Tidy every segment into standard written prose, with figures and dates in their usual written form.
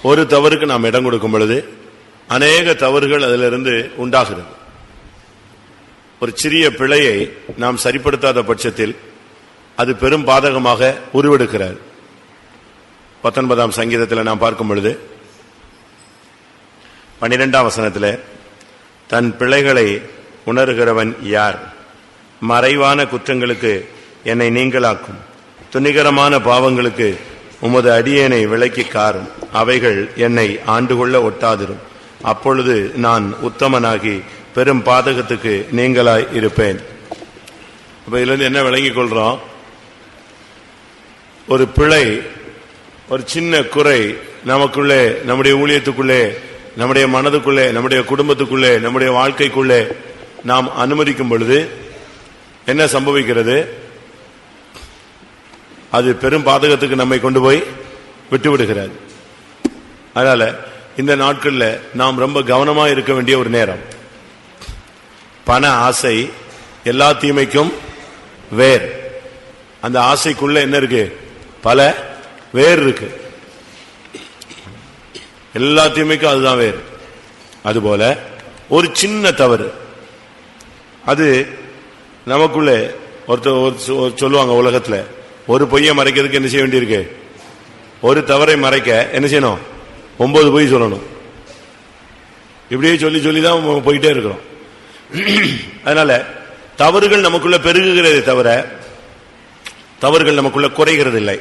ஒரு தவறுக்கு நாம் இடம் கொடுக்கும் பொழுது அநேக தவறுகள் அதிலிருந்து உண்டாகிறது. ஒரு சிறிய பிழையை நாம் சரிப்படுத்தாத பட்சத்தில் அது பெரும் பாதகமாக உருவெடுக்கிறார். 19ஆம் சங்கீதத்தில் நாம் பார்க்கும் பொழுது 12ஆம் வசனத்தில், தன் பிழைகளை உணர்கிறவன் யார்? மறைவான குற்றங்களுக்கு என்னை நீங்களாக்கும், துணிகரமான பாவங்களுக்கு உமது அடியேனை விலக்கி காரும், அவைகள் என்னை ஆண்டுகொள்ள ஒட்டாதிரும், அப்பொழுது நான் உத்தமனாகி பெரும் பாதகத்துக்கு நீங்களாய் இருப்பேன். அப்ப இதுல இருந்து என்ன விளங்கிக் கொள்றோம்? ஒரு பிழை, ஒரு சின்ன குறை நமக்குள்ளே, நம்முடைய ஊழியத்துக்குள்ளே, நம்முடைய மனதுக்குள்ளே, நம்முடைய குடும்பத்துக்குள்ளே, நம்முடைய வாழ்க்கைக்குள்ளே நாம் அனுமதிக்கும் பொழுது என்ன சம்பவிக்கிறது? அது பெரும் பாதகத்துக்கு நம்மை கொண்டு போய் விட்டு விடுகிறது. அதனால இந்த நாட்கள்ல நாம் ரொம்ப கவனமா இருக்க வேண்டிய ஒரு நேரம். பண ஆசை எல்லா தீமைக்கும் வேர். அந்த ஆசைக்குள்ள என்ன இருக்கு? பல வேர் இருக்கு. எல்லா தீமைக்கும் அதுதான் வேர். அதுபோல ஒரு சின்ன தவறு, அது நமக்குள்ள ஒருத்தர் சொல்லுவாங்க, உலகத்துல ஒரு பொய்யை மறைக்கிறதுக்கு என்ன செய்ய வேண்டியிருக்கு? ஒரு தவறை மறைக்க என்ன செய்யணும்? 9 பொய் சொல்லணும். இப்படியே சொல்லி சொல்லிதான் போயிட்டே இருக்கிறோம். அதனால தவறுகள் நமக்குள்ள பெருகுகிறதே தவிர தவறுகள் நமக்குள்ள குறைகிறது இல்லை.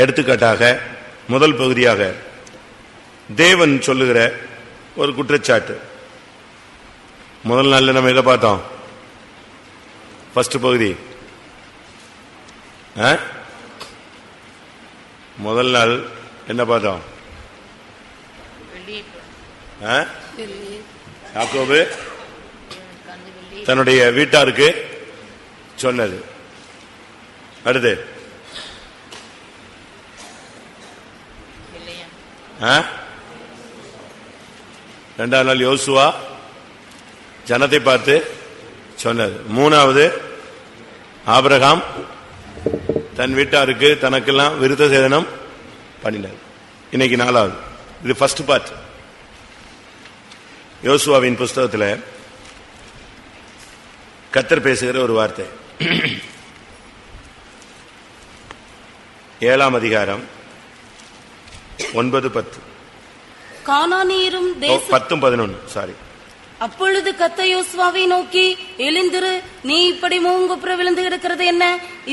எடுத்துக்காட்டாக முதல் பகுதியாக தேவன் சொல்லுகிற ஒரு குற்றச்சாட்டு. முதல் நாள்ல நம்ம எதை பார்த்தோம்? ஃபர்ஸ்ட் பகுதி. முதல் நாள் என்ன பார்த்தோம்? யாக்கோபு தன்னுடைய வீட்டாருக்கு சொன்னது. அடுத்து இரண்டாவது நாள் யோசுவா ஜனத்தை பார்த்து சொன்னது. மூணாவது ஆபிரகாம் தன் வீட்டாருக்கு தனக்கெல்லாம் விருத்த சேதனம் பண்ணினார். இன்னைக்கு 4வது. இது ஃபர்ஸ்ட் பார்ட். யோசுவாவின் புஸ்தகத்தில் கர்த்தர் பேசுகிற ஒரு வார்த்தை. 7ஆம் அதிகாரம் 9-10. கானானியரும் 10-11 சாரி. அப்பொழுது கர்த்தர் யோசுவாவை நோக்கி, எழுந்திரு, நீ இப்படி மூங்குப்புற விழுந்து கிடக்கிறது என்ன?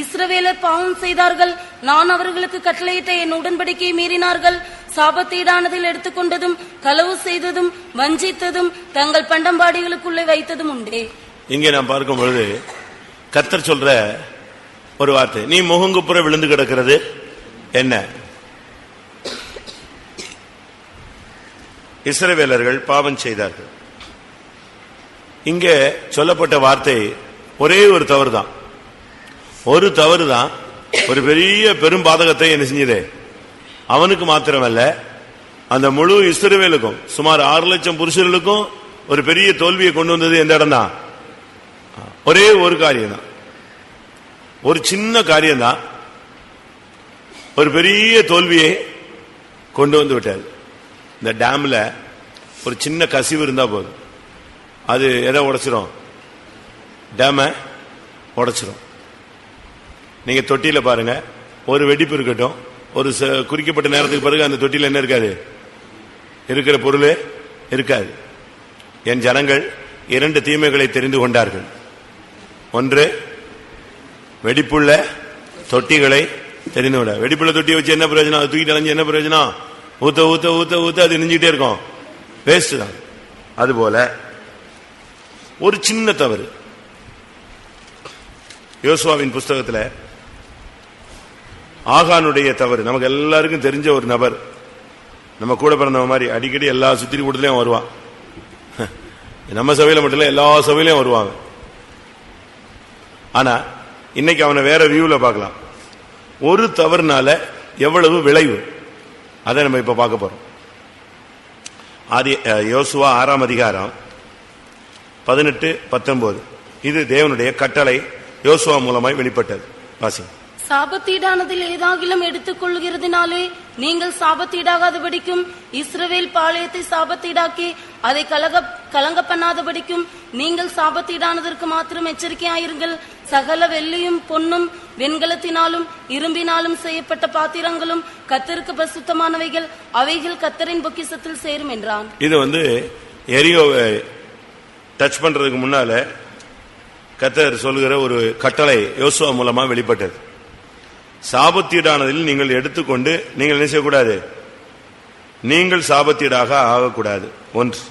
இஸ்ரவேலர் பாவம் செய்தார்கள், நான் அவர்களுக்கு கட்டளையிட்ட என் உடன்படிக்கையை மீறினார்கள், சாபத்தீடானதில் எடுத்துக்கொண்டதும், களவு செய்ததும், வஞ்சித்ததும், தங்கள் பண்டம்பாடிகளுக்குள்ளே வைத்ததும் உண்டே. இங்கே நாம் பார்க்கும் பொழுது கர்த்தர் சொல்ற ஒரு வார்த்தை, நீ முகங்குப்புற விழுந்து கிடக்கிறது என்ன? இஸ்ரவேலர்கள் பாவம் செய்தார்கள். இங்கே சொல்லப்பட்ட வார்த்தை ஒரே ஒரு தவறு தான். ஒரு தவறு தான் ஒரு பெரிய பெரும் பாதகத்தை என்ன செஞ்சது? அவனுக்கு மாத்திரமல்ல, அந்த முழு இஸ்ரவேலுக்கும், சுமார் 6 லட்சம் புருஷர்களுக்கும் ஒரு பெரிய தோல்வியை கொண்டு வந்தது எந்த இடம் தான்? ஒரே ஒரு காரியம் தான். ஒரு சின்ன காரியம் தான் ஒரு பெரிய தோல்வியை கொண்டு வந்து விட்டாது. இந்த டேம்ல ஒரு சின்ன கசிவு இருந்தா போதும், அது எதை உடைச்சிரும்? டேம உடைச்சிரும். நீங்க தொட்டியில பாருங்க, ஒரு வெடிப்பு இருக்கட்டும், ஒரு குறிக்கப்பட்ட நேரத்துக்கு பிறகு அந்த தொட்டியில் என்ன இருக்காது? இருக்கிற பொருள் இருக்காது. என் ஜனங்கள் 2 தீமைகளை தெரிந்து கொண்டார்கள். ஒன்று, வெடிப்புள்ள தொட்டிகளை தெரிந்து கொண்ட. வெடிப்புள்ள தொட்டியை வச்சு என்ன பிரயோஜனம்? அது தூக்கிட்டு அலைஞ்சு என்ன பிரயோஜனம்? ஊத்த ஊத்த ஊத்த ஊத்த அது நெஞ்சிட்டே இருக்கும், வேஸ்ட் தான். அதுபோல ஒரு சின்ன தவறு. யோசுவாவின் புஸ்தகத்தில் ஆகானுடைய தவறு நமக்கு எல்லாருக்கும் தெரிஞ்ச ஒரு நபர். நம்ம கூட பிறந்தவ மாதிரி அடிக்கடி எல்லா சுத்திரி கூட்டத்திலையும் வருவான். நம்ம சபையில மட்டும் இல்ல, எல்லா சபையிலையும் வருவாங்க. ஆனா இன்னைக்கு அவனை வேற வியூல பார்க்கலாம். ஒரு தவறுனால எவ்வளவு விளைவு, அதை நம்ம இப்ப பார்க்க போறோம். யோசுவா 6ஆம் அதிகாரம் 18-19. இது தேவனுடைய கட்டளை யோசுவா மூலமாய் வெளிப்பட்டது. வாசி. சாபத்தீடானதில் ஏதாகிலும் எடுத்துக் கொள்கிறதுனாலே நீங்கள் சாபத்தீடாகாதபடிக்கும் இஸ்ரவேல் பாளையத்தை சாபத்தீடாக்கி அதை கலங்க பண்ணாதபடிக்கும் நீங்கள் சாபத்தீடானதற்கு மாத்திரம் எச்சரிக்கையாயிருங்கள். சகல வெள்ளியும் பொன்னும் வெண்கலத்தினாலும் இரும்பினாலும் செய்யப்பட்ட பாத்திரங்களும் கர்த்தருக்கு பரிசுத்தமானவைகள், அவைகள் கர்த்தரின் பொக்கிஷத்தில் சேரும் என்றான். இது எரியோவை டச் பண்றதுக்கு முன்னால கர்த்தர் சொல்லுகிற ஒரு கட்டளை யோசுவா மூலமா வெளிப்பட்டது. சாபத்தீடானதில் நீங்கள் எடுத்துக்கொண்டு நீங்கள் என்ன செய்யக்கூடாது? நீங்கள் சாபத்தீடாக ஆகக்கூடாது. ஒன்று.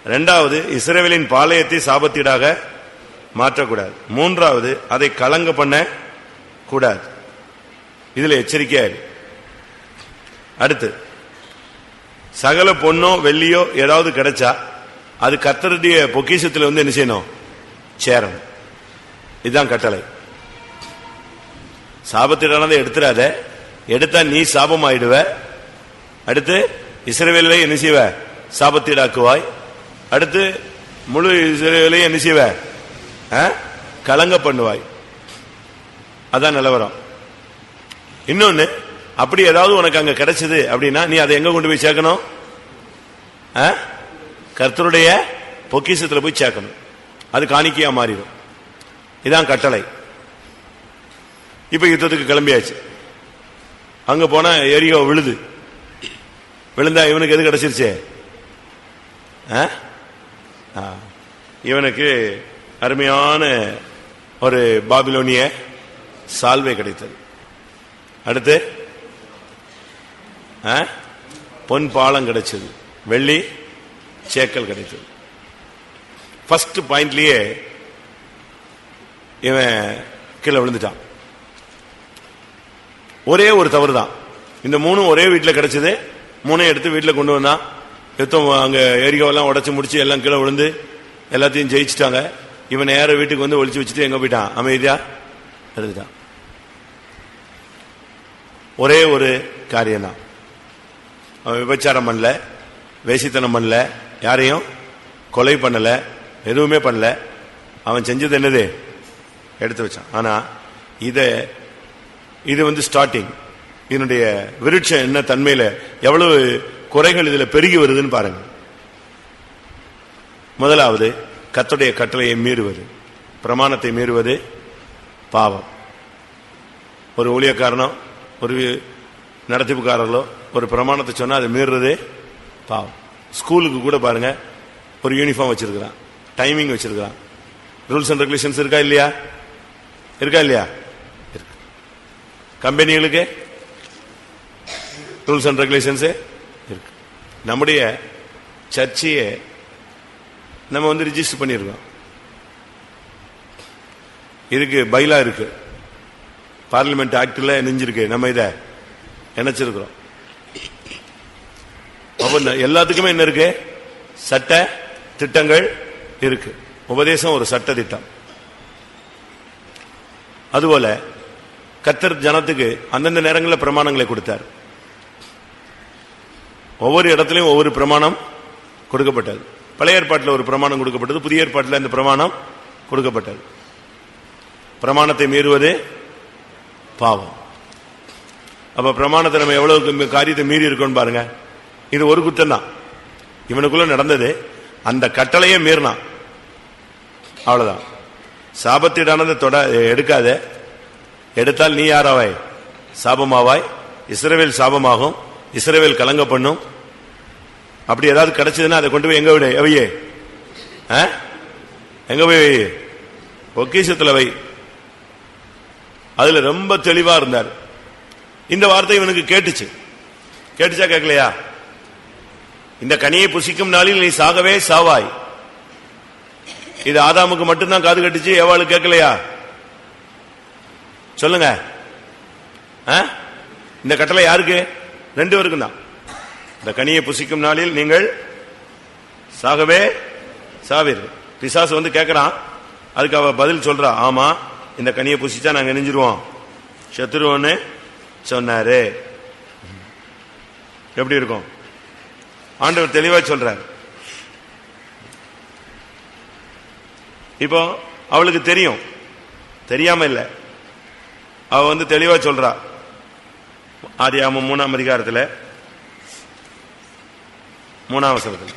இரண்டாவது, இஸ்ரவேலின் பாளையத்தை சாபத்தீடாக மாற்றக்கூடாது. மூன்றாவது, அதை கலங்க பண்ண கூடாது. இதுல எச்சரிக்கையா இரு. அடுத்து, சகல பொன்னோ வெள்ளியோ ஏதாவது கிடைச்சா அது கர்த்தருடைய பொக்கிஷத்துல என்ன செய்யணும்? சேரணும். இதுதான் கட்டளை. சாபத்திடானதை எடுத்துடாத, எடுத்தா நீ சாபம் ஆயிடுவ. அடுத்து இஸ்ரவேலை என்ன செய்வ? சாபத்தீடாக்குவாய். அடுத்து முழு இஸ்ரவேலை என்ன செய்வ? கலங்க பண்ணுவாய். அதான் நிலவரம். இன்னொன்னு, அப்படி ஏதாவது உனக்கு அங்க கிடைச்சது அப்படின்னா நீ அதை எங்க கொண்டு போய் சேர்க்கணும்? கர்த்தருடைய பொக்கிஷத்துல போய் சேர்க்கணும். அது காணிக்கையா மாறிடும். இதான் கட்டளை. இப்ப யுத்தத்துக்கு கிளம்பியாச்சு. அங்க போனா எரியோ விழுந்தா இவனுக்கு எது கிடைச்சிருச்சே? இவனுக்கு அருமையான ஒரு பாபிலோனிய சால்வை கிடைத்தது. அடுத்து பொன் பாலம் கிடைச்சது, வெள்ளி சேக்கல் கிடைத்தது. ஃபர்ஸ்ட் பாயிண்ட்லயே இவன் கீழே விழுந்துட்டான். ஒரே ஒரு தவறு தான். இந்த மூணும் ஒரே வீட்டில் கிடைச்சது. மூணையும் எடுத்து வீட்டில் கொண்டு வந்தான். யுத்தம் அங்க எரிகோவெல்லாம் உடச்சு முடிச்சு எல்லாம் கீழே விழுந்து எல்லாத்தையும் ஜெயிச்சுட்டாங்க. இவன் நேர வீட்டுக்கு ஒழிச்சு வச்சுட்டு எங்க போயிட்டான்? அமைதியா எழுதிட்டான். ஒரே ஒரு காரியம்தான். அவன் விபச்சாரம் பண்ணல, வேசித்தனம் பண்ணல, யாரையும் கொலை பண்ணல, எதுவுமே பண்ணல. அவன் செஞ்சது என்னது? எடுத்து வச்சான். ஆனா இது ஸ்டார்டிங். இதனுடைய விருட்சம் என்ன தன்மையில எவ்வளவு குறைகள் இதுல பெருகி வருதுன்னு பாருங்க. முதலாவது, கர்த்தருடைய கட்டளையை மீறுவது, பிரமாணத்தை மீறுவது பாவம். ஒரு ஊழியக்காரனோ ஒரு நடத்திப்புக்காரர்களோ ஒரு பிரமாணத்தை சொன்னா அதை மீறுறது பாவம். ஸ்கூலுக்கு கூட பாருங்க, ஒரு யூனிஃபார்ம் வச்சிருக்கிறான், டைமிங் வச்சிருக்கிறான். ரூல்ஸ் அண்ட் ரெகுலேஷன்ஸ் இருக்கா இல்லையா? கம்பெனிகளுக்கு ரூல்ஸ் அண்ட் ரெகுலேஷன்ஸ் இருக்கு. நம்முடைய சர்ச்சையை நம்ம ரிஜிஸ்டர் பண்ணிருக்கோம். இதுக்கு பைலா இருக்கு, பார்லிமெண்ட் ஆக்ட்ல நெஞ்சிருக்கு. நம்ம இதை இணைச்சிருக்கிறோம். எல்லாத்துக்குமே என்ன இருக்கு? சட்ட திட்டங்கள் இருக்கு. உபதேசம் ஒரு சட்ட திட்டம். அதுபோல கர்த்தர் ஜனத்துக்கு அந்தந்த நேரங்களில் பிரமாணங்களை கொடுத்தார். ஒவ்வொரு இடத்திலையும் ஒவ்வொரு பிரமாணம் கொடுக்கப்பட்டது. பழைய ஏற்பாட்டில் ஒரு பிரமாணம் கொடுக்கப்பட்டது, புதிய ஏற்பாட்டில் இந்த பிரமாணம் கொடுக்கப்பட்டது. பிரமாணத்தை மீறுவது பாவம். அப்ப பிரமாணத்தை நம்ம எவ்வளவு காரியத்தை மீறி இருக்கோம் பாருங்க. இது ஒரு குற்றம் தான் இவனுக்குள்ள நடந்தது. அந்த கட்டளையே மீறினான், அவ்வளவுதான். சாபத்திடானதை எடுக்காத. எடுத்தால் நீ யாராவாய்? சாபமாவாய். இஸ்ரவேல் சாபமாகும், இஸ்ரவேல் கலங்க பண்ணும். அப்படி ஏதாவது கிடைச்சதுன்னா அதை கொண்டு போய் எங்க விடு? அவையே எங்க போய்? பொக்கிஷத்துல வை. அதுல ரொம்ப தெளிவா இருந்தார். இந்த வார்த்தை இவனுக்கு கேட்டுச்சா கேட்கலையா? இந்த கனியை புசிக்கும் நாளில் நீ சாகவே சாவாய். இது ஆதாமுக்கு மட்டும்தான் காது கட்டுச்சு, ஏவாளுக்கு கேட்கலையா? சொல்லுங்க. இந்த கட்டளை யாருக்கு? ரெண்டு பேருக்கும் தான். இந்த கனியை புசிக்கும் நாளில் நீங்கள் சாகவே சாவீர்கள். பிசாசு கேட்கிறான், அதுக்கு அவ பதில் சொல்றா, ஆமா இந்த கனியை புசிச்சா நாங்க நெஞ்சிருவோம், செத்துருவோன்னு சொன்னாரு. எப்படி இருக்கும்? ஆண்டவர் தெளிவா சொல்றார். இப்போ அவளுக்கு தெரியும், தெரியாம இல்ல. அவ தெளிவா சொல்றா. ஆதியாகமம் 3ஆம் அதிகாரத்துல 3ஆம் வசனத்துல,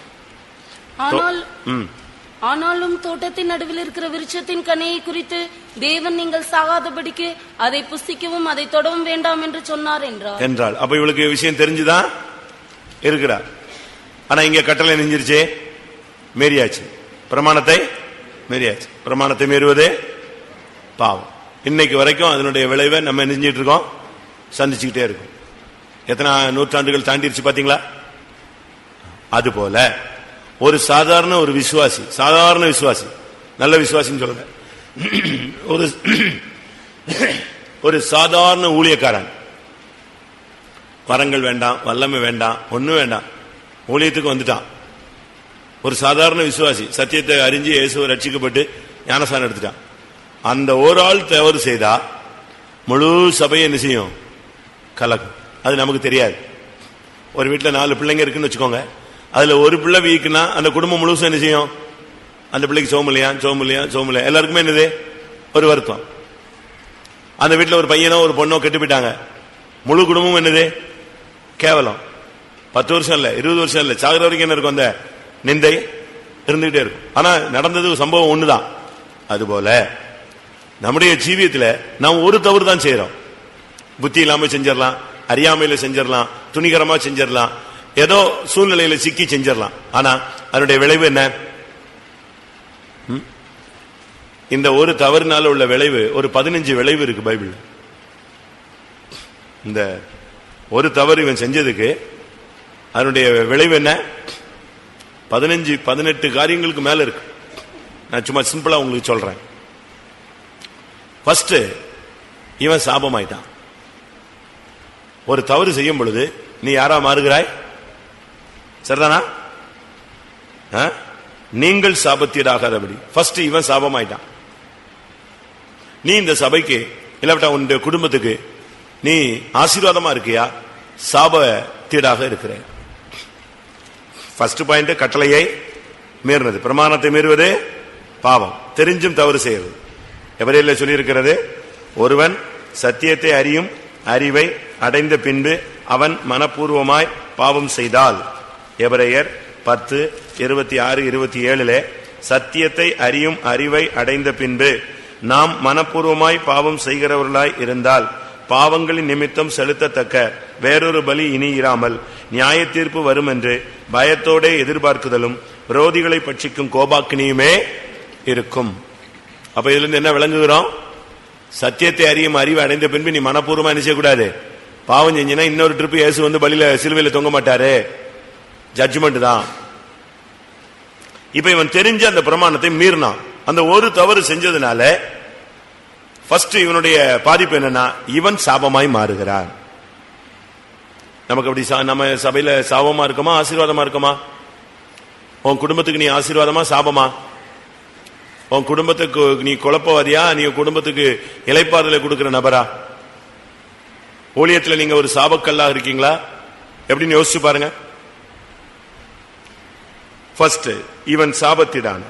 ஆனாலும் தோட்டத்தின் நடுவில் இருக்கிற விருட்சத்தின் கனியை குறித்து தேவன் நீங்கள் சாகாதபடிக்கு அதை புசிக்கவும் அதை தொடவும் வேண்டாம் என்று சொன்னார் என்றாள். அப்ப இவளுக்கு விஷயம் தெரிஞ்சுதான் இருக்கிறா. ஆனா இங்க கட்டளை நெஞ்சிருச்சே, மீறியாச்சு. பிரமாணத்தை மீறியாச்சு. பிரமாணத்தை மீறுவதே பாவம். இன்னைக்கு வரைக்கும் அதனுடைய விளைவை நம்ம நெஞ்சிட்டு இருக்கோம், சந்திச்சுக்கிட்டே இருக்கும். எத்தனை நூற்றாண்டுகள் தாண்டிருச்சு பாத்தீங்களா? அதுபோல ஒரு சாதாரண ஒரு விசுவாசி, சாதாரண விசுவாசி, நல்ல விசுவாசின்னு சொல்லுங்க, ஒரு சாதாரண ஊழியக்காரன், வரங்கள் வேண்டாம், வல்லமை வேண்டாம், ஒண்ணும் வேண்டாம், ஊழியத்துக்கு வந்துட்டான். ஒரு சாதாரண விசுவாசி சத்தியத்தை அறிஞ்சு இயேசுவை ரட்சிக்கப்பட்டு ஞானஸ்நானம் எடுத்துட்டான். அந்த ஒரு ஆள் தவறு செய்தா முழு சபையை என்ன செய்யும்? கலக்கும். அது நமக்கு தெரியாது. ஒரு வீட்டில் 4 பிள்ளைங்க இருக்குன்னு வச்சுக்கோங்க, அதுல ஒரு பிள்ளை வீக்குன்னா அந்த குடும்பம் முழுசும் என்ன செய்யும்? அந்த பிள்ளைக்கு சோமலையா எல்லாருக்குமே என்னது? ஒரு வருத்தம். அந்த வீட்டில் ஒரு பையனோ ஒரு பொண்ணோ கெட்டு போயிட்டாங்க, முழு குடும்பமும் என்னது? கேவலம். 10 வருஷம் இல்ல, 20 வருஷம் இல்ல, சாகர வரைக்கும் என்ன இருக்கும்? அந்த நிந்தை இருந்துகிட்டே இருக்கும். ஆனா நடந்தது சம்பவம் ஒண்ணுதான். அதுபோல நம்முடைய ஜீவியத்துல நாம் ஒரு தவறு தான் செய்யறோம். புத்தி இல்லாம செஞ்சிடலாம், அறியாமையில செஞ்சிடலாம், துணிகரமா செஞ்சிடலாம், ஏதோ சூழ்நிலையில சிக்கி செஞ்சிடலாம். ஆனா அதனுடைய விளைவு என்ன? இந்த ஒரு தவறுனால உள்ள விளைவு ஒரு 15 விளைவு இருக்கு பைபிள். இந்த ஒரு தவறு இவன் செஞ்சதுக்கு அதனுடைய விளைவு என்ன? 15-18 காரியங்களுக்கு மேல இருக்கு. நான் சும்மா சிம்பிளா உங்களுக்கு சொல்றேன். ஃபர்ஸ்ட், இவன் சாபமாயிட்டான். ஒரு தவறு செய்யும் பொழுது நீ யாரா மாறுகிறாய்? சரிதானா? நீங்கள் சாபத்தீடாகாதபடி ஃபர்ஸ்ட் இவன் சாபமாயிட்டான். நீ இந்த சபைக்கு இல்லாவிட்டா உன்னுடைய குடும்பத்துக்கு நீ ஆசீர்வாதமா இருக்கியா, சாபத்தீடாக இருக்கிற? ஃபர்ஸ்ட் பாயிண்ட், கட்டளையை மீறினது. பிரமாணத்தை மீறுவது பாவம், தெரிஞ்சும் தவறு செய்வது. எபிரேயர்ல சொல்லி இருக்கிறது, ஒருவன் சத்தியத்தை அறியும் அறிவை அடைந்த பின்பு அவன் மனப்பூர்வமாய் பாவம் செய்தால், எபிரேயர் 10:26-27 சத்தியத்தை அறியும் அறிவை அடைந்த பின்பு நாம் மனப்பூர்வமாய் பாவம் செய்கிறவர்களாய் இருந்தால் பாவங்களின் நிமித்தம் செலுத்தத்தக்க வேறொரு பலி இனி இராமல் நியாய தீர்ப்பு வரும் என்று பயத்தோட எதிர்பார்க்குதலும் விரோதிகளை பட்சிக்கும் கோபாக்கினியுமே இருக்கும். அப்ப இதுல இருந்து என்ன விளங்குகிறோம்? சத்தியத்தை அறியும் அறிவு அடைந்த பின்பு நீ மனப்பூர்வமா என்ன செய்யக்கூடாது? பாவம் செஞ்சினா இன்னொரு ட்ரிப் இயேசு பலியில சிலுவையில தொங்க மாட்டாரு, ஜட்ஜ்மெண்ட் தான். இப்ப இவன் தெரிஞ்ச அந்த பிரமாணத்தை மீறினான். அந்த ஒரு தவறு செஞ்சதுனால ஃபர்ஸ்ட் இவனுடைய பாதிப்பு என்னன்னா, இவன் சாபமாய் மாறுகிறான். நமக்கு அப்படி நம்ம சபையில சாபமா இருக்குமா ஆசீர்வாதமா இருக்குமா? உன் குடும்பத்துக்கு நீ ஆசீர்வாதமா சாபமா? உன் குடும்பத்துக்கு நீ குழப்பவாதியா, நீ குடும்பத்துக்கு இளைப்பாறுதலை கொடுக்கிற நபரா? ஊழியத்தில் நீங்க ஒரு சாபக்கல்லாக இருக்கீங்களா? எப்படின்னு யோசிச்சு பாருங்க. ஃபர்ஸ்ட் இவன் சாபத்திடான்.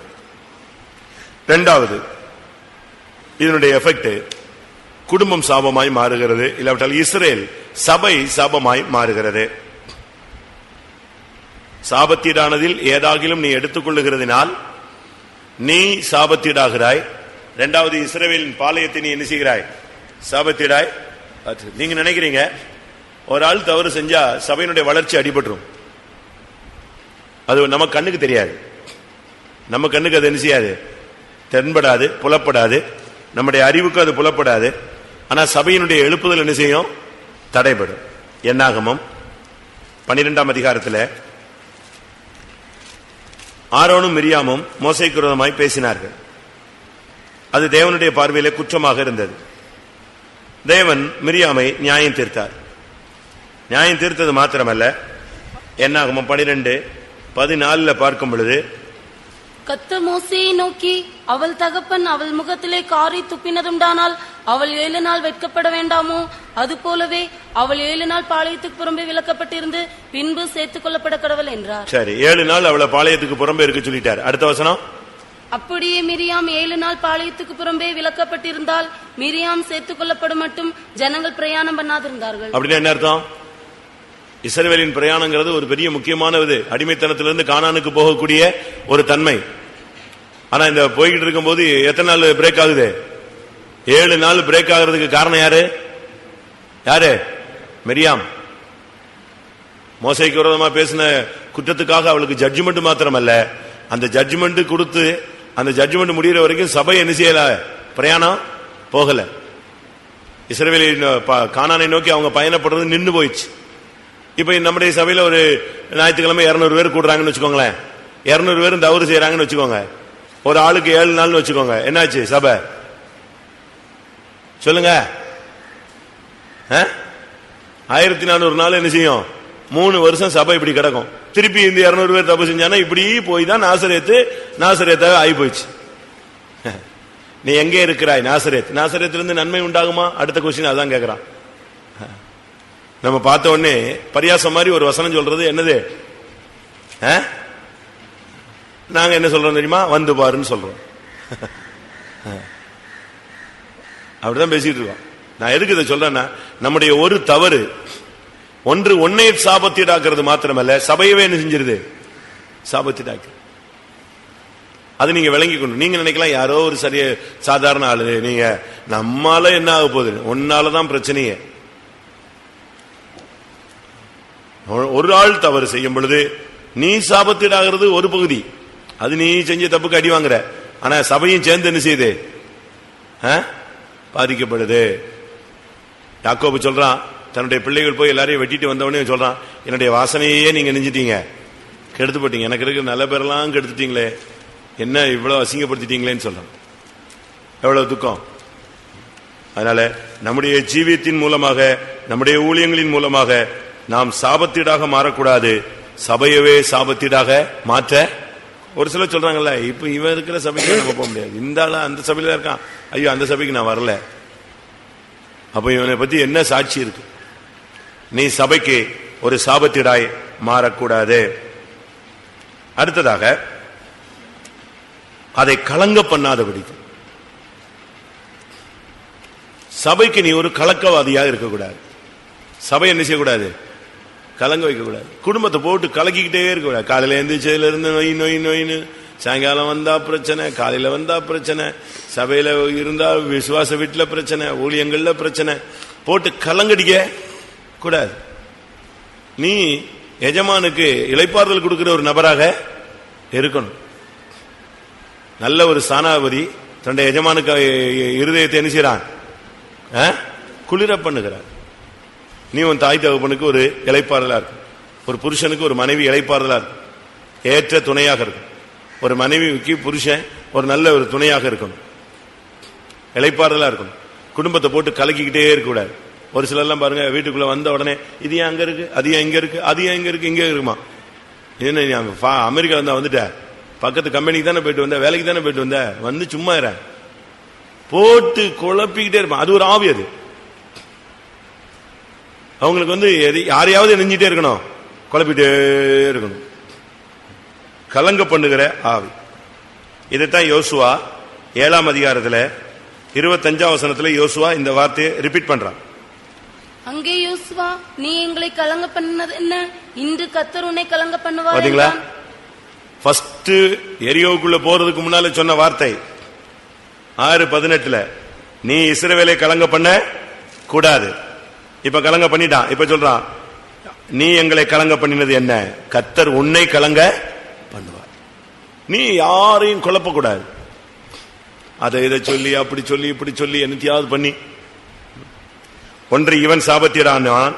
இரண்டாவது, இதனுடைய எஃபெக்ட் குடும்பம் சாபமாய் மாறுகிறது, இல்லாவிட்டால் இஸ்ரேல் சபை சாபமாய் மாறுகிறது. சாபத்தீடானதில் ஏதாகிலும் நீ எடுத்துக்கொள்ளுகிறதினால் நீ சாபத்தீடாகிறாய். இரண்டாவது, இஸ்ரவேலின் பாளையத்தை நீ என்ன செய்கிறாய்? சாபத்தீடாய். நீங்க நினைக்கிறீங்க ஒரு ஆள் தவறு செஞ்சா சபையினுடைய வளர்ச்சி அடிபட்டுரும். அது நம்ம கண்ணுக்கு தெரியாது, நம்ம கண்ணுக்கு அது என்ன செய்யாது? தென்படாது, புலப்படாது, நம்முடைய அறிவுக்கு அது புலப்படாது. ஆனா சபையினுடைய எழுப்புதல் என்ன செய்யும்? தடைபடும். என்னாகமம் 12ஆம் அதிகாரத்தில் ஆரோனும் மிரியாமும் மோசேக்கு விரோதமாய் பேசினார்கள். அது தேவனுடைய பார்வையிலே குற்றமாக இருந்தது. தேவன் மிரியாமை நியாயம் தீர்த்தார். நியாயம் தீர்த்தது மாத்திரமல்ல, என்னாகமம் 12:14 பார்க்கும் பொழுது, கர்த்தர் மோசேயை நோக்கி, அவள் தகப்பன் அவள் முகத்திலே காரி துப்பினதுண்டானால் அவள் 7 நாள் வெட்கப்பட வேண்டாமோ? அது போலவே அவள் 7 நாள் பாளையத்துக்கு புறம்பே விலக்கப்பட்டிருந்து பின்பு சேர்த்துக் கொள்ளப்பட கடவுள் என்றார். சரி, 7 நாள் அவளை பாளையத்துக்கு புறம்பே இருக்க சொல்லிட்டார். அடுத்த வசனம், அப்படியே மிரியாம் 7 நாள் பாளையத்துக்கு புறம்பே விலக்கப்பட்டிருந்தால் மிரியாம் சேர்த்துக் கொள்ளப்படும் மட்டும் ஜனங்கள் பிரயாணம் பண்ணாதிருந்தார்கள். அப்படின்னா என்ன அர்த்தம்? இஸ்ரவேலின் பிரயாணங்கிறது ஒரு பெரிய முக்கியமானது. அடிமைத்தனத்திலிருந்து கானானுக்கு போகக்கூடிய ஒரு தன்மை. ஆனா இந்த போய்கிட்டு இருக்கும் போது எத்தனை நாள் பிரேக் ஆகுது? 7 நாள் பிரேக் ஆகுறதுக்கு காரணம் யாரு? யாரு? மிரியாம். மோசேக்கு விரோதமா பேசின குற்றத்துக்காக அவளுக்கு ஜட்ஜ்மெண்ட் மாத்திரமல்ல, அந்த ஜட்ஜ்மெண்ட் கொடுத்து அந்த ஜட்ஜ்மெண்ட் முடிகிற வரைக்கும் சபை என்ன செய்யல, பிரயாணம் போகல. இஸ்ரவேலின் கானானை நோக்கி அவங்க பயணப்படுறது நின்று போயிடுச்சு. இப்ப நம்முடைய சபையில ஒரு ஞாயிற்றுக்கிழமை 200 பேர் கூடுறாங்கன்னு வச்சுக்கோங்களேன். 200 பேரும் தவறு செய்யறாங்கன்னு வச்சுக்கோங்க. ஒரு ஆளுக்கு 7 நாள்னு வச்சுக்கோங்க. என்னாச்சு சபை? சொல்லுங்க. 1400 நாள் என்ன செய்யும்? 3 வருஷம் சபை இப்படி கிடக்கும். திருப்பி இந்த 200 பேர் தப்பு செஞ்சானா இப்படி போய் தான் நாசரேத்தாக ஆகி போயிடுச்சு. நீ எங்கே இருக்கிறாய்? நாசரேத்திலிருந்து நன்மை உண்டாகுமா? அடுத்த கொஸ்டின் அதான் கேட்கிறான். நம்ம பார்த்த உடனே பரியாசம் மாதிரி ஒரு வசனம் சொல்றது என்னது? நாங்க என்ன சொல்றோம் தெரியுமா? வந்து பாருன்னு சொல்றோம். அப்படிதான் பேசிட்டு இருக்கோம். நான் எதுக்கு இதை சொல்றேன்னா, நம்முடைய ஒரு தவறு ஒன்னை சாபத்தீடாக்குறது மாத்திரமல்ல, சபையவே என்ன செஞ்சிருது? சாபத்தீடாக்கு. அது நீங்க விளங்கி கொண்டு. நீங்க நினைக்கலாம் யாரோ ஒரு சரிய சாதாரண ஆளு, நீங்க நம்மால என்ன ஆக போகுது? ஒன்னாலதான் பிரச்சனையே. ஒரு ஆள் தவறு செய்யும் பொழுது நீ சாபத்தீடாகிறது ஒரு பகுதி. அது நீ செஞ்ச தப்புக்கு அடி வாங்குற. ஆனா சபையும் சேர்ந்து என்ன செய்யுது? பாதிக்கப்படுது. யாக்கோபு சொல்றான், தன்னுடைய பிள்ளைகள் போய் எல்லாரையும் வெட்டிட்டு வந்தவனே சொல்றான், என்னுடைய வாசனையே நீங்க நெஞ்சிட்டீங்க, கெடுத்து போட்டீங்க, எனக்கு இருக்கிற நல்ல பேரெல்லாம் கெடுத்துட்டீங்களே, என்ன இவ்வளவு அசிங்கப்படுத்திட்டீங்களேன்னு சொல்றான். எவ்வளவு துக்கம். அதனால நம்முடைய ஜீவியத்தின் மூலமாக, நம்முடைய ஊழியங்களின் மூலமாக நாம் சாபத்தீடாக மாறக்கூடாது, சபையவே சாபத்தீடாக மாற்ற. ஒரு சிலர் சொல்றாங்கல்ல, இப்ப இவன் இருக்கிற சபைக்கு நம்ம போக முடியாது, இந்த ஆளு அந்த சபையில இருக்கான், ஐயோ அந்த சபைக்கு நான் வரல. அப்ப இவனை பத்தி என்ன சாட்சி இருக்கு? நீ சபைக்கு ஒரு சாபத்தீடாய் மாறக்கூடாது. அடுத்ததாக அதை கலங்க பண்ணாதபடி, சபைக்கு நீ ஒரு கலக்கவாதியாக இருக்கக்கூடாது. சபை என்ன செய்யக்கூடாது? கலங்க வைக்கக்கூடாது. குடும்பத்தை போட்டு கலக்கிக்கிட்டே இருக்கக்கூடாது. காலையில எந்திரிச்சதுல இருந்து நொய் நொய் நொயின்னு, சாயங்காலம் வந்தா பிரச்சனை, காலையில வந்தா பிரச்சனை, சபையில இருந்தா விசுவாச வீட்டுல பிரச்சனை, ஊழியங்கள்ல பிரச்சனை, போட்டு கலங்கடிக்க கூடாது. நீ எஜமானுக்கு இளைப்பாறுதல் கொடுக்கிற ஒரு நபராக இருக்கணும். நல்ல ஒரு ஸ்தானாபதி தன்னுடைய எஜமானுக்கு இருதயத்தை என்ன செய்றான்? குளிர பண்ணுகிறார். நீ உன் தாய் தகப்பனுக்கு ஒரு இளைப்பாறுதலா இருக்கு. ஒரு புருஷனுக்கு ஒரு மனைவி இளைப்பாறுதலா இருக்கு, ஏற்ற துணையாக இருக்கும். ஒரு மனைவிக்கு புருஷன் ஒரு நல்ல ஒரு துணையாக இருக்கணும், இளைப்பாறுதலா இருக்கணும். குடும்பத்தை போட்டு கலக்கிக்கிட்டே இருக்கக்கூடாது. ஒரு சிலர்லாம் பாருங்க, வீட்டுக்குள்ள வந்த உடனே இது ஏன் அங்க இருக்கு, அது ஏன் இங்க இருக்கு, அது ஏன் இங்க இருக்கு, இங்க இருக்குமா? என்ன நீ அமெரிக்கா வந்தா வந்துட்ட, பக்கத்து கம்பெனிக்கு தானே போயிட்டு வந்த, வேலைக்கு தானே போயிட்டு வந்த, வந்து சும்மா இரு, போட்டு குழப்பிக்கிட்டே இருப்பான். அது ஒரு ஆவி. அது அவங்களுக்கு யாரையாவது நெஞ்சிட்டே இருக்கணும், குழப்பிட்டே இருக்கணும், கலங்க பண்ணுகிற ஆவி. இதைத்தான் யோசுவா 7ஆம் அதிகாரத்துல 25ஆம் வசனத்துல யோசுவா இந்த வார்த்தையை ரிப்பீட் பண்றான். அங்கே யோசுவா, நீ எங்களை கலங்க பண்ணது என்ன? இன்று கர்த்தர் உன்னை கலங்க பண்ணுவார். பாத்தீங்களா? ஃபர்ஸ்ட் எரியோவுக்குள்ள போறதுக்கு முன்னால சொன்ன வார்த்தை 6:18, நீ இஸ்ரவேலை கலங்க பண்ண கூடாது. இப்ப கலங்க பண்ணிட்டான். இப்ப சொல்றான், நீ எங்களை கலங்க பண்ணினது என்ன? கர்த்தர் உன்னை கலங்க பண்ணுவார். நீ யாரையும் குழப்பக்கூடாது. அதை இதை சொல்லி அப்படி சொல்லி இப்படி சொல்லி என்னத்தையாவது பண்ணி, ஒன்று இவன் சாபத்தீடானான்,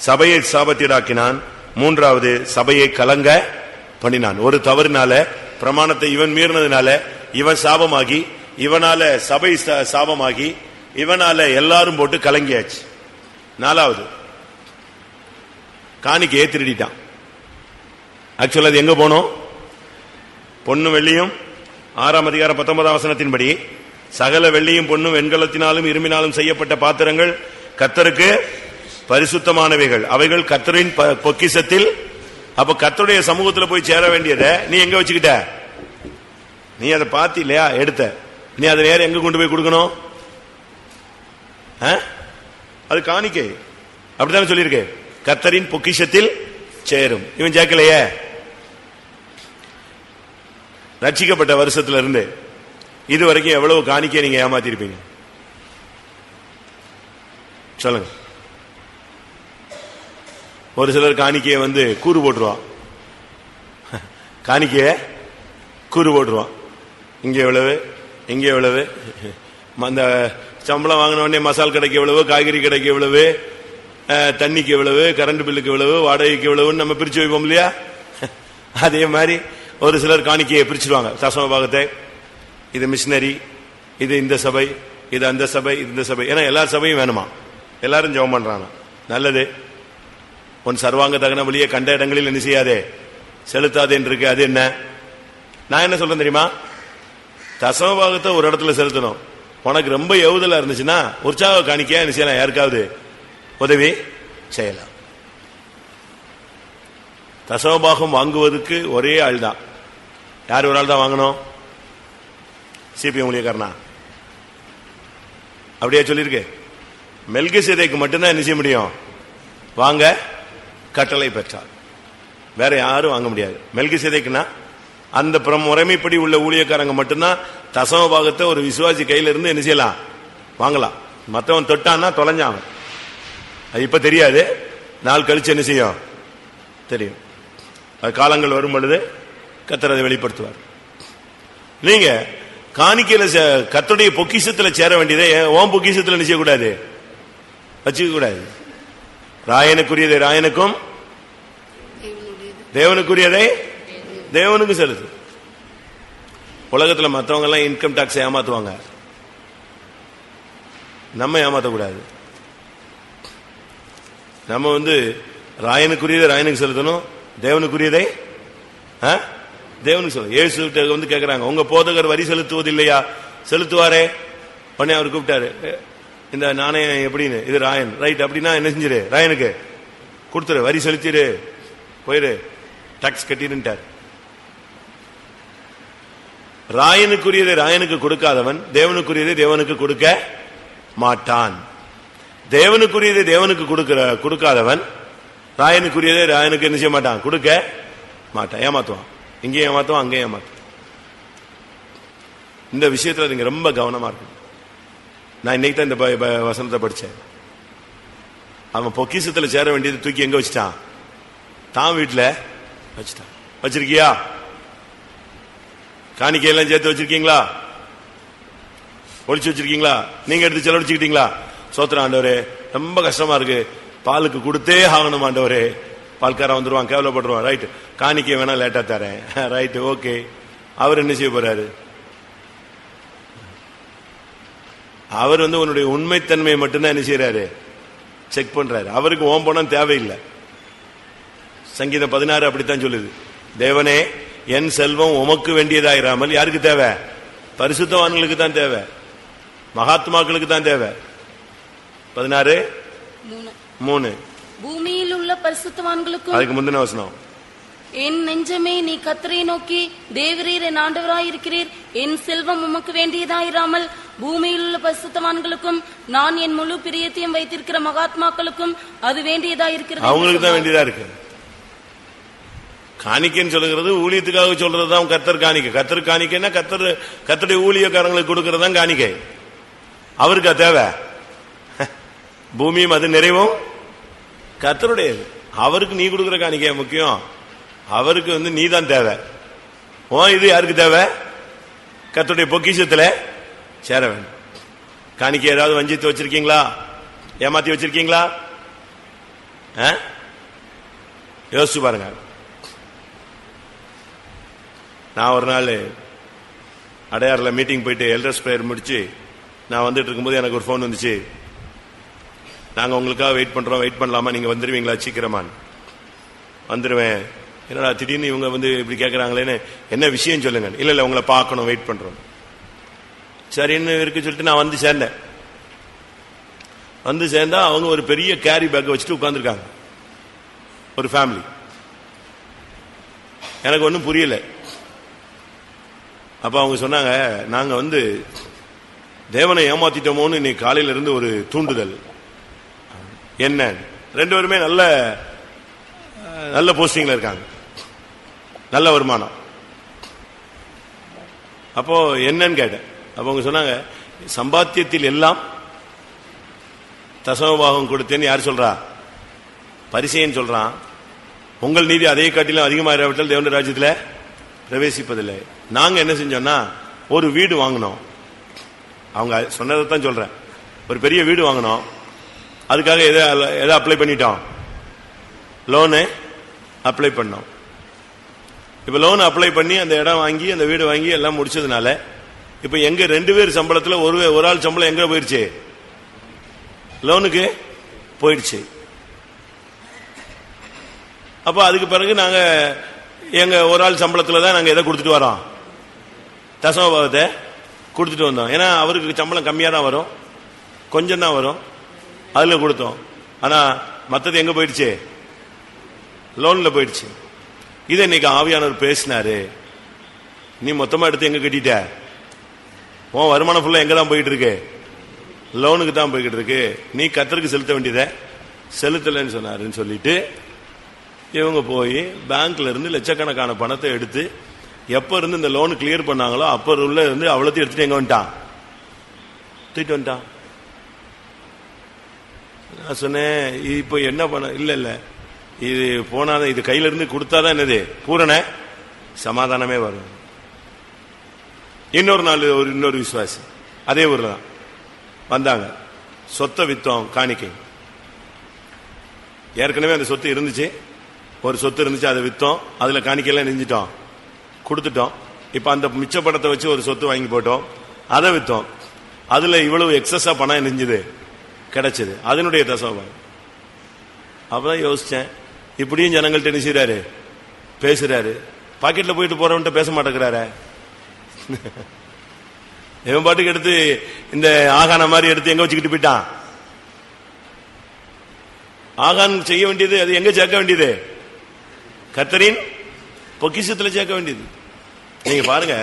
சபையை சாபத்தீடாக்கினான். 3வது சபையை கலங்க பண்ணினான். ஒரு தவறுனால, பிரமாணத்தை இவன் மீறினதுனால இவன் சாபமாகி, இவனால சபை சாபமாகி, இவனால எல்லாரும் போட்டு கலங்கியாச்சு. 4வது காணிக்கையை திருடிட்டான். ஆக்சுவலா அது எங்க போனோம்? பொண்ணு வெள்ளியும் 6ஆம் அதிகாரம் 19ஆம் வசனத்தின்படி, சகல வெள்ளியும் பொண்ணும் வெண்கலத்தினாலும் இரும்பினாலும் செய்யப்பட்ட பாத்திரங்கள் கர்த்தருக்கு பரிசுத்தமானவைகள், அவைகள் கர்த்தரின் பொக்கிஷத்தில். அப்ப கர்த்தருடைய சமூகத்தில் போய் சேர வேண்டியதை நீ எங்க வச்சுக்கிட்ட? நீ அதை பார்த்து இல்லையா எடுத்த, நீ அதை நேரம் எங்க கொண்டு போய் கொடுக்கணும்? அது காணிக்கை. அப்படித்தானே சொல்லியிருக்கேன், கர்த்தரின் பொக்கிஷத்தில் சேரும். இவன் கேட்கலையே. ரட்சிக்கப்பட்ட வருஷத்துல இருந்து இது வரைக்கும் எவ்வளவு காணிக்கை நீங்க ஏமாத்திருப்பீங்க சொல்லுங்க. ஒரு சிலர் காணிக்கையை வந்து கூறு போட்டுருவான், காணிக்கைய கூறு போட்டுருவான். இங்க எவ்வளவு, இங்க எவ்வளவு, அந்த சம்பளம் வாங்கின உடனே மசால் கடைக்கு எவ்வளவு, காய்கறி கடைக்கு எவ்வளவு, தண்ணிக்கு எவ்வளவு, கரண்ட் பில்லுக்கு எவ்வளவு, வாடகைக்கு எவ்வளவுன்னு நம்ம பிரிச்சு வைப்போம் இல்லையா? அதே மாதிரி ஒரு சிலர் காணிக்கையை பிரிச்சுடுவாங்க. தசம பாகத்தை, இது மிஷினரி, இது இந்த சபை, இது அந்த சபை, இது இந்த சபை. ஏன்னா எல்லா சபையும் வேணுமா, எல்லாரும் ஜெபம் பண்றாங்க. நல்லது. உன் சர்வாங்க தகன வழியை கண்ட இடங்களில் என்ன செய்யாதே, செலுத்தாதே இருக்கு. அது என்ன? நான் என்ன சொல்றேன் தெரியுமா? தசம பாகத்தை ஒரு இடத்துல செலுத்தணும். உனக்கு ரொம்ப எவுதலா இருந்துச்சுன்னா உற்சாக காணிக்கையா என்ன செய்யலாம், யாருக்காவது உதவி செய்யலாம். தசமபாகம் வாங்குவதற்கு ஒரே ஆள் தான். யார் ஒரு ஆள் தான் வாங்கணும்? சிபிஎம் ஊழியக்காரனா? அப்படியே சொல்லியிருக்கு. மெல்கிசேதேக்கு மட்டும்தான் என்ன செய்ய முடியும், வாங்க கட்டளை பெற்றார். வேற யாரும் வாங்க முடியாது. மெல்கிசேதேக்குன்னா அந்த முறைமைப்படி உள்ள ஊழியக்காரங்க மட்டும்தான் தசம பாகத்தை ஒரு விசுவாசி கையில இருந்து என்ன செய்யலாம், வாங்கலாம். மற்றவன் தொட்டான்னா தொலைஞ்சான். அது இப்ப தெரியாது, நாள் கழிச்சு என்ன செய்யும் தெரியும். அது காலங்கள் வரும் பொழுது கர்த்தர் அதை வெளிப்படுத்துவார். நீங்க காணிக்கையில கர்த்தருடைய பொக்கிஷத்துல சேர வேண்டியதை ஓம் பொக்கிஷத்துல என்ன செய்யக்கூடாது, வச்சுக்க கூடாது. ராயனுக்குரியதை ராயனுக்கும், தேவனுக்குரியதை தேவனுக்கு செலுத்து. உலகத்துல மற்றவங்க எல்லாம் இன்கம் டாக்ஸ் ஏமாத்துவாங்க, நம்ம ஏமாத்தக்கூடாது. நம்ம வந்து ராயனுக்குரியதை ராயனுக்கு செலுத்தணும், தேவனுக்குரியதை தேவனுக்கு செலுத்தணும். இயேசு வந்து கேட்கிறாங்க, உங்க போதகர் வரி செலுத்துவது இல்லையா? செலுத்துவாரே. உடனே அவர் கூப்பிட்டாரு, இந்த நாணயம் எப்படின்னு, இது ராயன், ரைட். அப்படின்னா என்ன செஞ்சிரு, ராயனுக்கு கொடுத்துரு, வரி செலுத்திடு, போயிரு, டாக்ஸ் கட்டிருந்தார். ராயனுக்குரியதை ராயனுக்கு கொடுக்காதவன் தேவனுக்குரியதை தேவனுக்கு கொடுக்க மாட்டான். தேவனுக்குரியதை தேவனுக்கு கொடுக்காதவன் ராயனுக்குரியதை ராயனுக்கு என்ன செய்ய மாட்டான், கொடுக்க மாட்டான். ஏமாத்துவான், இங்கேயும் ஏமாத்துவான், அங்கேயும் ஏமாத்துவான். இந்த விஷயத்துல நீங்க ரொம்ப கவனமா இருக்கும். நான் இன்னைக்கு தான் இந்த வசனத்தை படிச்சேன். அவன் பொக்கிஷத்துல சேர வேண்டியது தூக்கி எங்க வச்சுட்டான், தான் வீட்டுல வச்சுட்டான். வச்சிருக்கியா? காணிக்கையெல்லாம் சேர்த்து வச்சிருக்கீங்களா? ஒழிச்சு வச்சிருக்கீங்களா? நீங்க எடுத்து செலவழிச்சுக்கிட்டீங்களா? சோத்திரம் ஆண்டவரே, ரொம்ப கஷ்டமா இருக்கு, பாலுக்கு கொடுத்தே ஆகணும் ஆண்டவரே. பால்காரன் வந்துருவான், கேவலப்படுவான். ரைட், காணிக்கை வேணா லேட்டா தரேன், ரைட், ஓகே. அவர் என்ன செய்ய போறாரு? அவர் வந்து உன்னுடைய உண்மைத்தன்மையை மட்டும்தான் என்ன செய்யறாரு, செக் பண்றாரு. அவருக்கு ஓம் பணம் தேவையில்லை. சங்கீதம் 16 அப்படித்தான் சொல்லுது. தேவனே, என் செல்வம் உமக்கு வேண்டியதாயிராமல் யாருக்கு தேவை? பரிசுத்தவான்களுக்கு தான் தேவை, மகாத்மாக்களுக்கு தான் தேவை. 16:3 பூமியில் உள்ள பரிசுத்தவான்களுக்கும். அதுக்கு முந்தின வசனம், என் நெஞ்சமே நீ கர்த்தரை நோக்கி தேவரீர் என் ஆண்டவராயிருக்கிறீர், என் செல்வம் உமக்கு வேண்டியதாயிராமல் பூமியில் உள்ள பரிசுத்தவான்களுக்கும் நான் என் முழு பிரியத்தையும் வைத்திருக்கிற மகாத்மாக்களுக்கும் அது வேண்டியதாயிருக்கிறது. அவங்களுக்கு தான் வேண்டியதா இருக்கு. காணிக்கைன்னு சொல்லுகிறது ஊழியத்துக்காக சொல்றதுதான் கர்த்தர் காணிக்கை. கர்த்தர் காணிக்கைன்னா கர்த்தருடைய ஊழியக்காரங்களுக்கு கொடுக்கறதுதான் காணிக்கை. அவருக்கு தேவை பூமியும் அது நிறைவும் கர்த்தருடையது. அவருக்கு நீ கொடுக்கிற காணிக்கை முக்கியம். அவருக்கு வந்து நீ தான் தேவை. இது யாருக்கு தேவை? கர்த்தருடைய பொக்கிஷத்துல சேர வேண்டும். காணிக்கை ஏதாவது வஞ்சித்து வச்சிருக்கீங்களா, ஏமாத்தி வச்சிருக்கீங்களா? யோசிச்சு பாருங்க. நான் ஒரு நாள் அடையாறில் மீட்டிங் போயிட்டு எல்டர்ஸ் பிரேயர் முடிச்சு நான் வந்துட்டு இருக்கும்போது எனக்கு ஒரு ஃபோன் வந்துச்சு. நாங்கள் உங்களுக்காக வெயிட் பண்றோம், வெயிட் பண்ணலாமா, நீங்க வந்துருவீங்களா சீக்கிரமான்னு. வந்துருவேன். என்னடா திடீர்னு இவங்க வந்து இப்படி கேட்கறாங்களேன்னு, என்ன விஷயம் சொல்லுங்க. இல்ல இல்ல உங்களை பார்க்கணும், வெயிட் பண்றோம். சரின்னு இருக்கு சொல்லிட்டு நான் வந்து சேர்ந்தேன். வந்து சேர்ந்தா அவங்க ஒரு பெரிய கேரி பேக் வச்சுட்டு உட்கார்ந்துருக்காங்க, ஒரு ஃபேமிலி. எனக்கு ஒன்றும் புரியல. அப்ப அவங்க சொன்னாங்க, நாங்க தேவனை ஏமாத்திட்டோமோன்னு இன்னைக்கு காலையில இருந்து ஒரு தூண்டுதல். என்ன? 2 பேருமே நல்ல போஸ்டிங்ல இருக்காங்க, நல்ல வருமானம். அப்போ என்னன்னு கேட்டேன். அப்ப அவங்க சொன்னாங்க, சம்பாத்தியத்தில் எல்லாம் தசமபாகம் கொடுத்தேன்னு யார் சொல்றா? பரிசேயன் சொல்றான். உங்கள் நீதி அதை காட்டிலும் அதிகமாகிவிட்டால் தேவனுடைய ராஜ்யத்தில் பிரவேசிப்பதில்லை. நாங்க என்ன செஞ்சோம்னா ஒரு வீடு வாங்கினோம். அவங்க சொன்னதான் சொல்றேன். ஒரு பெரிய வீடு வாங்கினோம். அதுக்காக எதை அப்ளை பண்ணிட்டோம்? லோனு அப்ளை பண்ணோம். இப்ப லோன் அப்ளை பண்ணி அந்த இடம் வாங்கி அந்த வீடு வாங்கி எல்லாம் முடிச்சதுனால இப்ப எங்க 2 பேர் சம்பளத்துல ஒரு ஆள் சம்பளம் எங்க போயிருச்சு? லோனுக்கு போயிடுச்சு. அப்ப அதுக்கு பிறகு நாங்க எங்க ஒரு ஆள் சம்பளத்துல தான் நாங்க எதை கொடுத்துட்டு வரோம்? தசமபாகத்தை கொடுத்துட்டு வந்தோம். ஏன்னா அவருக்கு சம்பளம் கம்மியா தான் வரும், கொஞ்சம் தான் வரும், அதுல கொடுத்தோம். ஆனா மத்தது எங்க போயிடுச்சு? லோன்ல போயிடுச்சு. இதை இன்னைக்கு ஆவியானவர் பேசினாரு. நீ மொத்தமா எடுத்து எங்க கட்டிட்ட? உன் வருமானம் ஃபுல்லா எங்க தான் போயிட்டு இருக்கு? லோனுக்கு தான் போய்கிட்டு இருக்கு. நீ கர்த்தருக்கு செலுத்த வேண்டியதை செலுத்தலன்னு சொன்னாருன்னு சொல்லிட்டு இவங்க போய் பேங்க்ல இருந்து லட்சக்கணக்கான பணத்தை எடுத்து எப்ப இருந்து இந்த லோன் கிளியர் பண்ணாங்களோ அப்ப உள்ள இருந்து அவ்வளோத்தையும் எடுத்துட்டு எங்க வந்துட்டான்? தூக்கிட்டு வந்துட்டான். நான் சொன்னேன், இப்போ என்ன பண்ண? இல்ல இது போனாதான், இது கையில இருந்து கொடுத்தாதான் என்னது பூரண சமாதானமே வரும். இன்னொரு நாள் இன்னொரு விசுவாசி அதே ஊர்ல தான் வந்தாங்க. சொத்தை வித்தோம் காணிக்கை. ஏற்கனவே அந்த சொத்து இருந்துச்சு, ஒரு சொத்து இருந்துச்சு, அதை வித்தோம். அதுல காணிக்கையெல்லாம் நெஞ்சிட்டோம், கொடுத்துட்டோம். இப்ப அந்த மிச்ச பணத்தை வச்சு ஒரு சொத்து வாங்கி போட்டோம், அதை வித்தோம். அதுல இவ்வளவு எக்ஸஸா பணம் நெஞ்சது கிடைச்சது, அதனுடைய தசமபாகம். அப்பதான் யோசிச்சேன், இப்படியும் ஜனங்கள்ட்ட என்ன செய்றாரு? பேசுறாரு. பாக்கெட்ல போயிட்டு போறவன்ட்ட பேச மாட்டேங்கிறாரு. இவன் பாட்டுக்கு எடுத்து இந்த ஆகான மாதிரி எடுத்து எங்க வச்சுக்கிட்டு போயிட்டான். ஆகான் செய்ய வேண்டியது அது எங்க சேர்க்க வேண்டியது? கர்த்தரின் பொக்கிஷத்துல சேர்க்க வேண்டியது. நீங்க பாருங்க,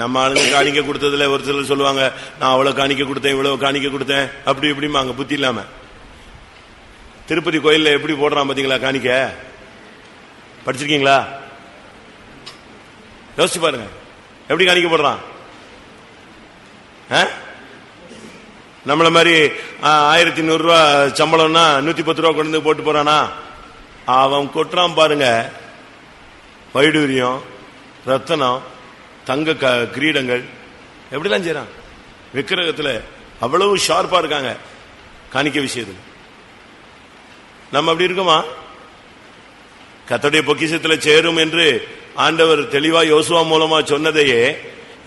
நம்ம ஆளுங்க காணிக்க கொடுத்ததுல ஒரு சிலர் சொல்லுவாங்க, நான் அவ்வளவு காணிக்க கொடுத்தேன், இவ்வளவு காணிக்க கொடுத்தேன், அப்படி இப்படிமாங்க புத்தி இல்லாம. திருப்பதி கோயில்ல எப்படி போடுறான் பாத்தீங்களா காணிக்க? படிச்சிருக்கீங்களா? யோசிச்சு பாருங்க, எப்படி காணிக்க போடுறான். நம்மள மாதிரி 1100 ரூபாய் சம்பளம்னா 110 ரூபா கொண்டு போட்டு போறானா? அவன் கொட்டுறான் பாருங்க. வைடூரியம், ரத்தனம், தங்க கிரீடங்கள், எப்படிலாம் செய்யறான். விக்கிரகத்துல அவ்வளவு ஷார்ப்பா இருக்காங்க காணிக்க விஷயத்துல. நம்ம அப்படி இருக்கோமா? கர்த்தருடைய பொக்கிஷத்துல சேரும் என்று ஆண்டவர் தெளிவா யோசுவா மூலமா சொன்னதையே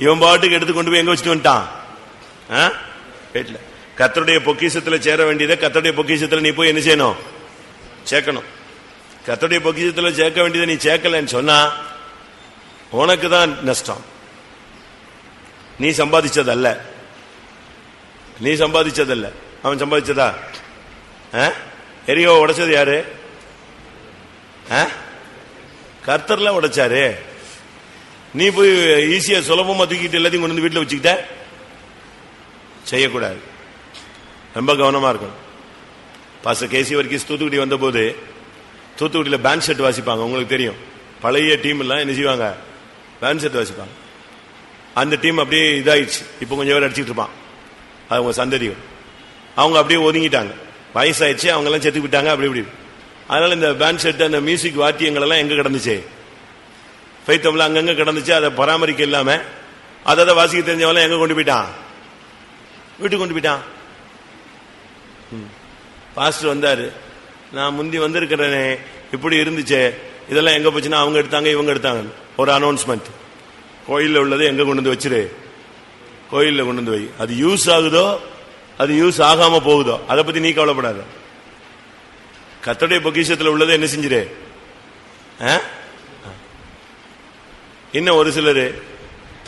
இவன் பாட்டுக்கு எடுத்து கொண்டு போய் எங்க வச்சுட்டு வந்துட்டான்? வீட்டுல. கர்த்தருடைய பொக்கிஷத்துல சேர வேண்டியதை கர்த்தருடைய பொக்கிஷத்துல நீ போய் என்ன செய்யணும்? சேர்க்கணும். கர்த்தருடைய பொக்கிஷத்துல சேர்க்க வேண்டியதை நீ சேர்க்கலன்னு சொன்னா உனக்கு தான் நஷ்டம். நீ சம்பாதிச்சதல்ல, நீ சம்பாதிச்சதல்ல, அவன் சம்பாதிச்சதா? எரியோ உடைச்சது யாரு? கர்த்தர்ல உடைச்சாரு. நீ போய் ஈஸியா சுலபமா தூக்கிட்டு எல்லாத்தையும் கொண்டு வந்து வீட்டுல வச்சுக்கிட்ட செய்யக்கூடாது. ரொம்ப கவனமா இருக்கணும். பாஸ்டர் கேசி வரைக்கும் தூத்துக்குடி வந்த போது தூத்துக்குடியில பேண்ட் செட் வாசிப்பாங்க. உங்களுக்கு தெரியும், பழைய டீம் எல்லாம் என்ன செய்வாங்க? பேண்ட் செட் வாசிப்பாங்க. அந்த டீம் அப்படியே இதாயிடுச்சு. இப்ப கொஞ்சம் பேர் அடிச்சுட்டு இருப்பான். அவங்க சந்ததிகள் அவங்க அப்படியே ஒதுங்கிட்டாங்க. வயசாயிடுச்சு, அவங்க எல்லாம் செத்து விட்டாங்க. அப்படி இப்படி. அதனால இந்த பேண்ட் செட், அந்த மியூசிக் வாத்தியங்கள் எல்லாம் எங்க கிடந்துச்சு? பைத்தம்ல அங்கங்க கிடந்துச்சு. அதை பராமரிக்க இல்லாம அதை வாசிக்க தெரிஞ்சவெல்லாம் எங்க கொண்டு போயிட்டான்? வீட்டுக்கு கொண்டு போயிட்டான். பாஸ்டர் வந்தாரு, நான் முந்தி வந்திருக்கிறேனே, இப்படி இருந்துச்சு, இதெல்லாம் எங்க போச்சுன்னா அவங்க எடுத்தாங்க இவங்க எடுத்தாங்க. ஒரு அனௌன்ஸ்மெண்ட், கோயில்ல உள்ளது எங்க கொண்டு வந்து வச்சிரு, கோயில்ல கொண்டு வந்து வை. அது யூஸ் ஆகுதோ அது யூஸ் ஆகாம போகுதோ அதை பத்தி நீ கவலைப்படாத. கர்த்தருடைய பொக்கிஷத்துல உள்ளதை என்ன செஞ்சிரு. இன்னும் ஒரு சிலரு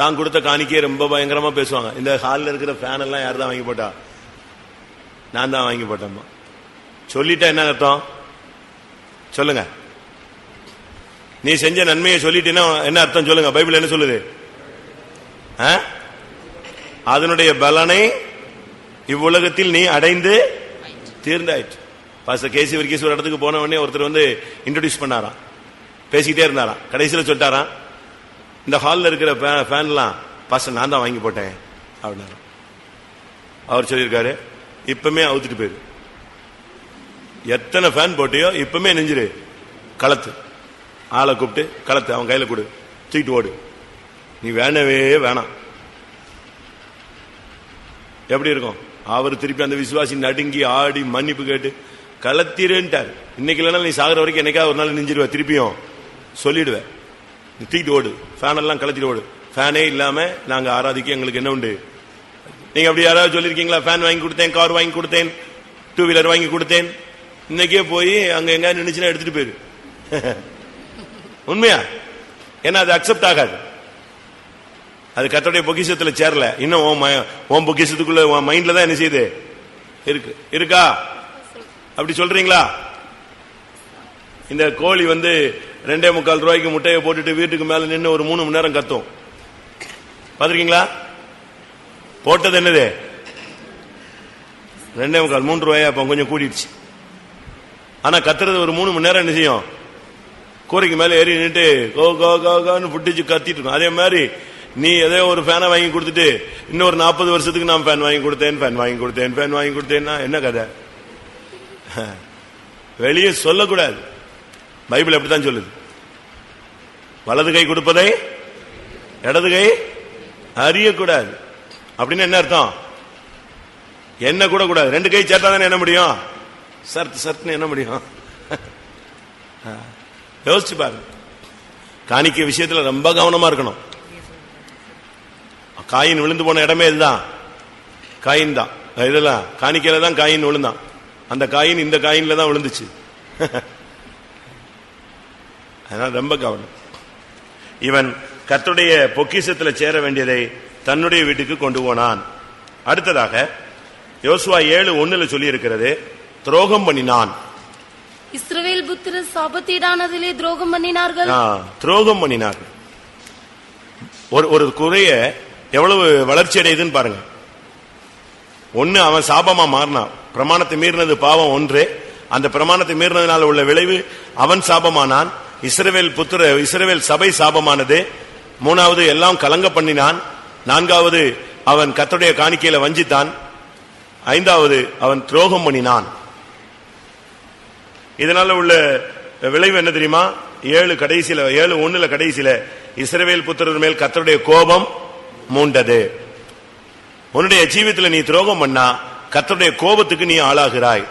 தான் கொடுத்த காணிக்கையை ரொம்ப பயங்கரமா பேசுவாங்க. இந்த ஹாலில் இருக்கிற ஃபேன் எல்லாம் யார் தான் வாங்கி போட்டா? நான் தான் வாங்கி போட்டேம்மா. சொல்லிட்டா என்ன அர்த்தம் சொல்லுங்க? நீ செஞ்ச நன்மையை சொல்லிட்டீங்கன்னா என்ன அர்த்தம் சொல்லுங்க? பைபிள் என்ன சொல்லுது? அதனுடைய பலனை இவ்வுலகத்தில் நீ அடைந்து தீர்ந்தாயிற்று. பாஸ்டர் கேசி வர்கீஸ் ஒரு இடத்துக்கு போன உடனே ஒருத்தர் வந்து இன்ட்ரோடியூஸ் பண்ணாராம், பேசிக்கிட்டே இருந்தாராம். கடைசியில் சொல்லிட்டாராம், இந்த ஹாலில் இருக்கிற ஃபேன்லாம் பாஸ்டர் நான் தான் வாங்கி போட்டேன் அப்படின்னாரு. அவர் சொல்லியிருக்காரு, இப்பமே அவுத்துட்டு போயிரு, எத்தனை ஃபேன் போட்டியோ இப்பமே நெஞ்சிரு, களத்து ஆளை கூப்பிட்டு களத்து அவன் கையில கொடு, தூக்கிட்டு ஓடு, நீ வேணவே வேணாம். எப்படி இருக்கும்? அவர் திருப்பி அந்த விசுவாசி நடுங்கி ஆடி மன்னிப்பு கேட்டு களத்திருன்ட்டார். இன்னைக்கு இல்லைனா நீ சாகிற வரைக்கும் என்னைக்காவது ஒரு நாள் நெஞ்சிருவ, திருப்பியும் சொல்லிடுவேன், நீ தூக்கிட்டு ஓடு, ஃபேன் எல்லாம் கலத்திட்டு ஓடு. ஃபேனே இல்லாம நாங்க ஆராதிக்க எங்களுக்கு என்ன உண்டு? நீங்க அப்படி யாராவது சொல்லிருக்கீங்களா? ஃபேன் வாங்கி கொடுத்தேன், கார் வாங்கி கொடுத்தேன், 2 வீலர் வாங்கி கொடுத்தேன், இன்னைக்கே போய் அங்க எங்க நினைச்சுன்னா எடுத்துட்டு போயிரு. உண்மையா? ஏன்னா அது அக்செப்ட் ஆகாது, அது கர்த்தருடைய பொக்கிஷத்துல சேரல. இன்னும் உன் பொக்கிஷத்துக்குள்ள உன் மைண்ட்ல தான் என்ன செய்யுது இருக்கு. இருக்கா? அப்படி சொல்றீங்களா? இந்த கோழி வந்து 2.25 ரூபாய்க்கு முட்டையை போட்டுட்டு வீட்டுக்கு மேல நின்று ஒரு 3 மணி நேரம் கத்தும், பாத்திருக்கீங்களா? போட்டது என்னது? 2.25 3 ரூபாயா? அப்ப கொஞ்சம் கூடிடுச்சு. ஆனா கத்துறது ஒரு 3 மணி நேரம் என்ன செய்யும்? கூரைக்கு மேல ஏறி நின்று கோ கோ கோன்னு புட்டிச்சு கத்திட்டு இருக்கும். அதே மாதிரி நீ ஏதோ ஒரு ஃபேனை வாங்கி கொடுத்துட்டு இன்னொரு 40 வருஷத்துக்கு நான் ஃபேன் வாங்கி கொடுத்தேன், ஃபேன் வாங்கி கொடுத்தேன், ஃபேன் வாங்கி கொடுத்தேன்னா என்ன கதை? வெளியே சொல்லக்கூடாது. பைபிள் அப்படித்தான் சொல்லுது, வலது கை கொடுப்பதை இடது கை அறியக்கூடாது. அப்படின்னு என்ன அர்த்தம்? என்ன கூட கூடாது. 2 கை சேர்த்தா தானே என்ன முடியும்? சர்ட்னு என்ன முடியும்? யோசிச்சு பாருங்க. காணிக்கை விஷயத்துல ரொம்ப கவனமா இருக்கணும். காயின் விழுந்து போன இடமே இதுதான், காயின் தான். இதெல்லாம் காணிக்கையில தான் காயின் விழுந்தான். அந்த காயின் இந்த காயின்ல தான் விழுந்துச்சு. அதனால ரொம்ப கவனம். இவன் கர்த்தருடைய பொக்கிஷத்துல சேர வேண்டியதை தன்னுடைய வீட்டுக்கு கொண்டு போனான். அடுத்ததாக யோசுவா 7:1 சொல்லி இருக்கிறது, துரோகம் பண்ணினான். இஸ்ரவேல் புத்திரர் சாபத்தீடானதிலே துரோகம் பண்ணினார்கள். துரோகம் பண்ணினார்கள். ஒரு குறைய எவ்வளவு வளர்ச்சி அடையுதுன்னு பாருங்க. ஒன்னு அவன் சாபமா மாறினான். பிரமாணத்தை மீறினது பாவம் ஒன்று, அந்த பிரமாணத்தை மீறினதுனால உள்ள விளைவு அவன் சாபமானான். இஸ்ரவேல் சபை சாபமானது. 3வது எல்லாம் கலங்க பண்ணினான். 4வது அவன் கர்த்தருடைய காணிக்கையில வஞ்சித்தான். 5வது அவன் துரோகம் பண்ணினான். இதனால உள்ள விளைவு என்ன தெரியுமா? 7:1 கடைசியில இஸ்ரவேல் புத்திரர் மேல் கர்த்தருடைய கோபம் மூண்டது. உன்னுடைய ஜீவிதத்தில் நீ துரோகம் பண்ணா கர்த்தருடைய கோபத்துக்கு நீ ஆளாகிறாய்.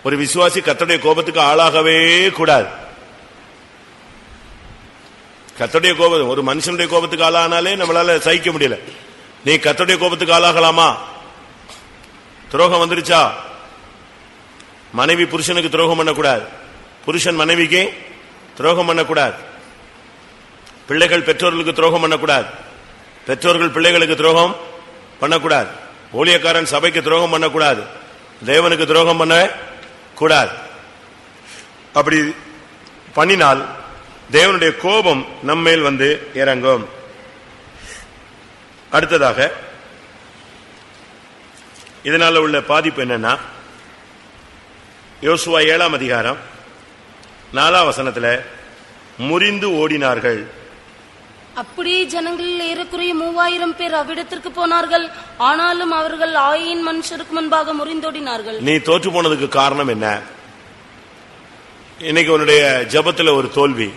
ஒரு விசுவாசி கர்த்தருடைய கோபத்துக்கு ஆளாகவே கூடாது. கர்த்தருடைய கோபம், ஒரு மனுஷனுடைய கோபத்துக்கு ஆளானாலே நம்மளால சகிக்க முடியல. நீ கர்த்தருடைய கோபத்துக்கு ஆளாகலாமா? துரோகம் வந்துருச்சா? மனைவி புருஷனுக்கு துரோகம் பண்ணக்கூடாது, புருஷன் மனைவிக்கு துரோகம் பண்ணக்கூடாது, பிள்ளைகள் பெற்றோர்களுக்கு துரோகம் பண்ணக்கூடாது, பெற்றோர்கள் பிள்ளைகளுக்கு துரோகம் பண்ணக்கூடாது, ஊழியக்காரன் சபைக்கு துரோகம் பண்ணக்கூடாது, தேவனுக்கு துரோகம் பண்ண கூடாது. அப்படி பண்ணினால் தேவனுடைய கோபம் நம்மேல் வந்து இறங்கும். அடுத்ததாக இதனால உள்ள பாதிப்பு என்னன்னா, யோசுவா 7:4 முறிந்து ஓடினார்கள். அப்படியே ஜனங்களில் ஏறக்குறைய 3000 பேர் அவ்விடத்திற்கு போனார்கள். ஆனாலும் அவர்கள் ஆயின் மனுஷருக்கு முன்பாக முறிந்தோடினார்கள். நீ தோற்று போனதுக்கு காரணம் என்ன? இன்னைக்கு உன்னுடைய ஜபத்துல ஒரு தோல்வி,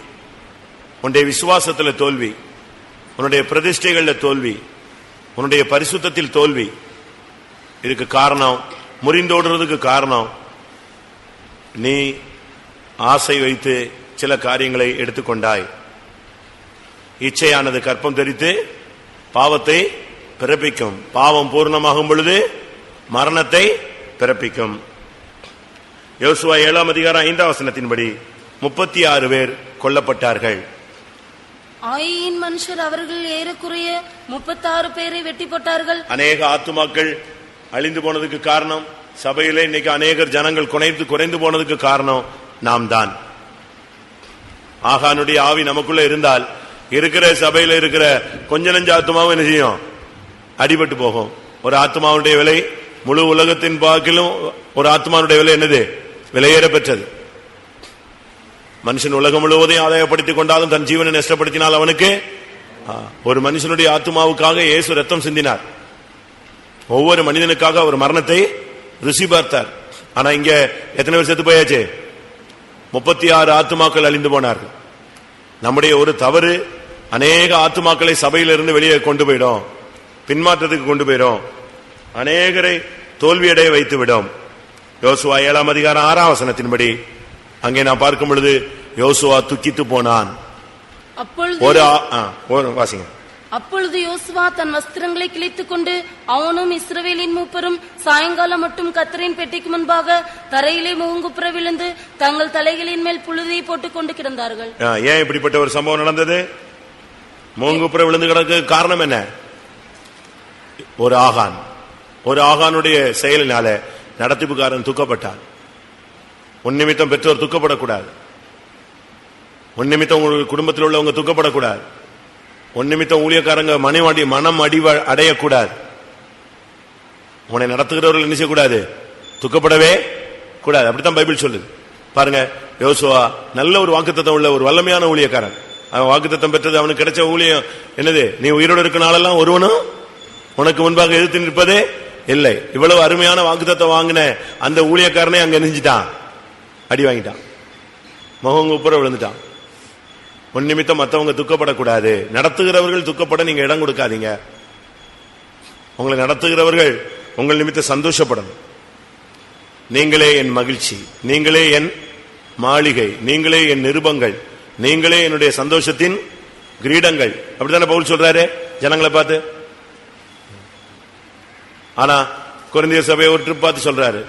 உன்னுடைய விசுவாசத்துல தோல்வி, உன்னுடைய பிரதிஷ்டைகள்ல தோல்வி, உன்னுடைய பரிசுத்தத்தில் தோல்வி. இதுக்கு காரணம், முறிந்தோடுறதுக்கு காரணம், நீ ஆசை வைத்து சில காரியங்களை எடுத்துக்கொண்டாய். இச்சையானது கற்பம் தரித்து பாவத்தை பிறப்பிக்கும். பாவம் பூர்ணமாகும் பொழுது மரணத்தை பிறப்பிக்கும். யோசுவா 7:5 36 பேர் கொல்லப்பட்டார்கள். ஆயின் மனுஷர் அவர்கள் ஏறக்குறைய 36 பேரை வெட்டி போட்டார்கள். அநேக ஆத்துமாக்கள் அழிந்து போனதுக்கு காரணம், சபையிலே இன்னைக்கு அநேகர் ஜனங்கள் குறைந்து போனதுக்கு காரணம் நாம் தான். ஆகானுடைய ஆவி நமக்குள்ள இருந்தால் இருக்கிற சபையில இருக்கிற கொஞ்ச நஞ்ச ஆத்மாவும் என்ன செய்யும்? அடிபட்டு போகும். ஒரு ஆத்மாவுடைய விலை முழு உலகத்தின் பாக்கிலும் ஒரு ஆத்மாவுடைய விலை என்னது? விலையேற பெற்றது. மனுஷன் உலகம் முழுவதையும் ஆதாயப்படுத்திக் கொண்டாலும் தன் ஜீவனை நஷ்டப்படுத்தினால் அவனுக்கு ஒரு மனுஷனுடைய ஆத்மாவுக்காக இயேசு ரத்தம் சிந்தினார். ஒவ்வொரு மனிதனுக்காக ஒரு மரணத்தை ருசி பார்த்தார். ஆனா இங்க எத்தனை பேர் செத்து போயாச்சு? 36 ஆத்துமாக்கள் அழிந்து போனார்கள். நம்முடைய ஒரு தவறு அநேக ஆத்துமாக்களை சபையிலிருந்து வெளியே கொண்டு போயிடும், பின்மாற்றத்துக்கு கொண்டு போயிடும், அநேகரை தோல்வியடைய வைத்துவிடும். யோசுவா 7ஆம் அதிகாரம் 6ஆம் வசனத்தின்படி அங்கே நான் பார்க்கும் பொழுது யோசுவா துக்கித்து போனான். வாசிங்க. அப்பொழுது யோசுவா தன் வஸ்திரங்களை கிழித்துக் கொண்டு அவனும் இஸ்ரவேலின் மூப்பரும் சாயங்காலம் மட்டும் கர்த்தரின் பெட்டிக்கு முன்பாக தரையிலே முகங்குப்புற விழுந்து தங்கள் தலைகளின் மேல் புழுதியை போட்டுக் கொண்டு கிடந்தார்கள். ஏன் இப்படிப்பட்ட ஒரு சம்பவம் நடந்தது? முகங்குப்புற விழுந்து கிடக்கு காரணம் என்ன? ஒரு ஆகானுடைய செயலினால நடத்திப்புக்காரன் துக்கப்பட்டான். உன் நிமித்தம் பெற்றோர் துக்கப்படக்கூடாது. உன் நிமித்தம் உங்கள் குடும்பத்தில் உள்ளவங்க துக்கப்படக்கூடாது. உன் நிமித்தம் ஊழியக்காரங்க மனம் அடையக்கூடாது. உன்னை நடத்துகிறவர்கள் என்ன செய்யக்கூடாது? துக்கப்படவே கூடாது. அப்படித்தான் பைபிள் சொல்லுது. பாருங்க, யோசுவா நல்ல ஒரு வாக்குத்தத்தம் உள்ள ஒரு வல்லமையான ஊழியக்காரன். அவன் வாக்குத்தத்தம் பெற்றது, அவனுக்கு கிடைச்ச ஊழியம் என்னது? நீ உயிரோடு இருக்க நாளெல்லாம் ஒருவனும் உனக்கு முன்பாக எதிர்த்து நிற்பதே இல்லை. இவ்வளவு அருமையான வாக்குத்தத்தம் வாங்கின அந்த ஊழியக்காரனே அங்க நெஞ்சிட்டான், அடி வாங்கிட்டான், முகங்குப்புற விழுந்துட்டான். உன் நிமித்தம் மற்றவங்க துக்கப்படக்கூடாது. நடத்துகிறவர்கள் துக்கப்பட நீங்க இடம் கொடுக்காதீங்க. உங்களை நடத்துகிறவர்கள் உங்கள் நிமித்தம் சந்தோஷப்படணும். நீங்களே என் மகிழ்ச்சி, நீங்களே என் மாளிகை, நீங்களே என் நிருபங்கள், நீங்களே என்னுடைய சந்தோஷத்தின் கிரீடங்கள். அப்படித்தானே பவுல் சொல்றாரு ஜனங்களை பார்த்து. ஆனா கொரிந்தியர் சபையை ஒரு ட்ரிப் பார்த்து சொல்றாரு,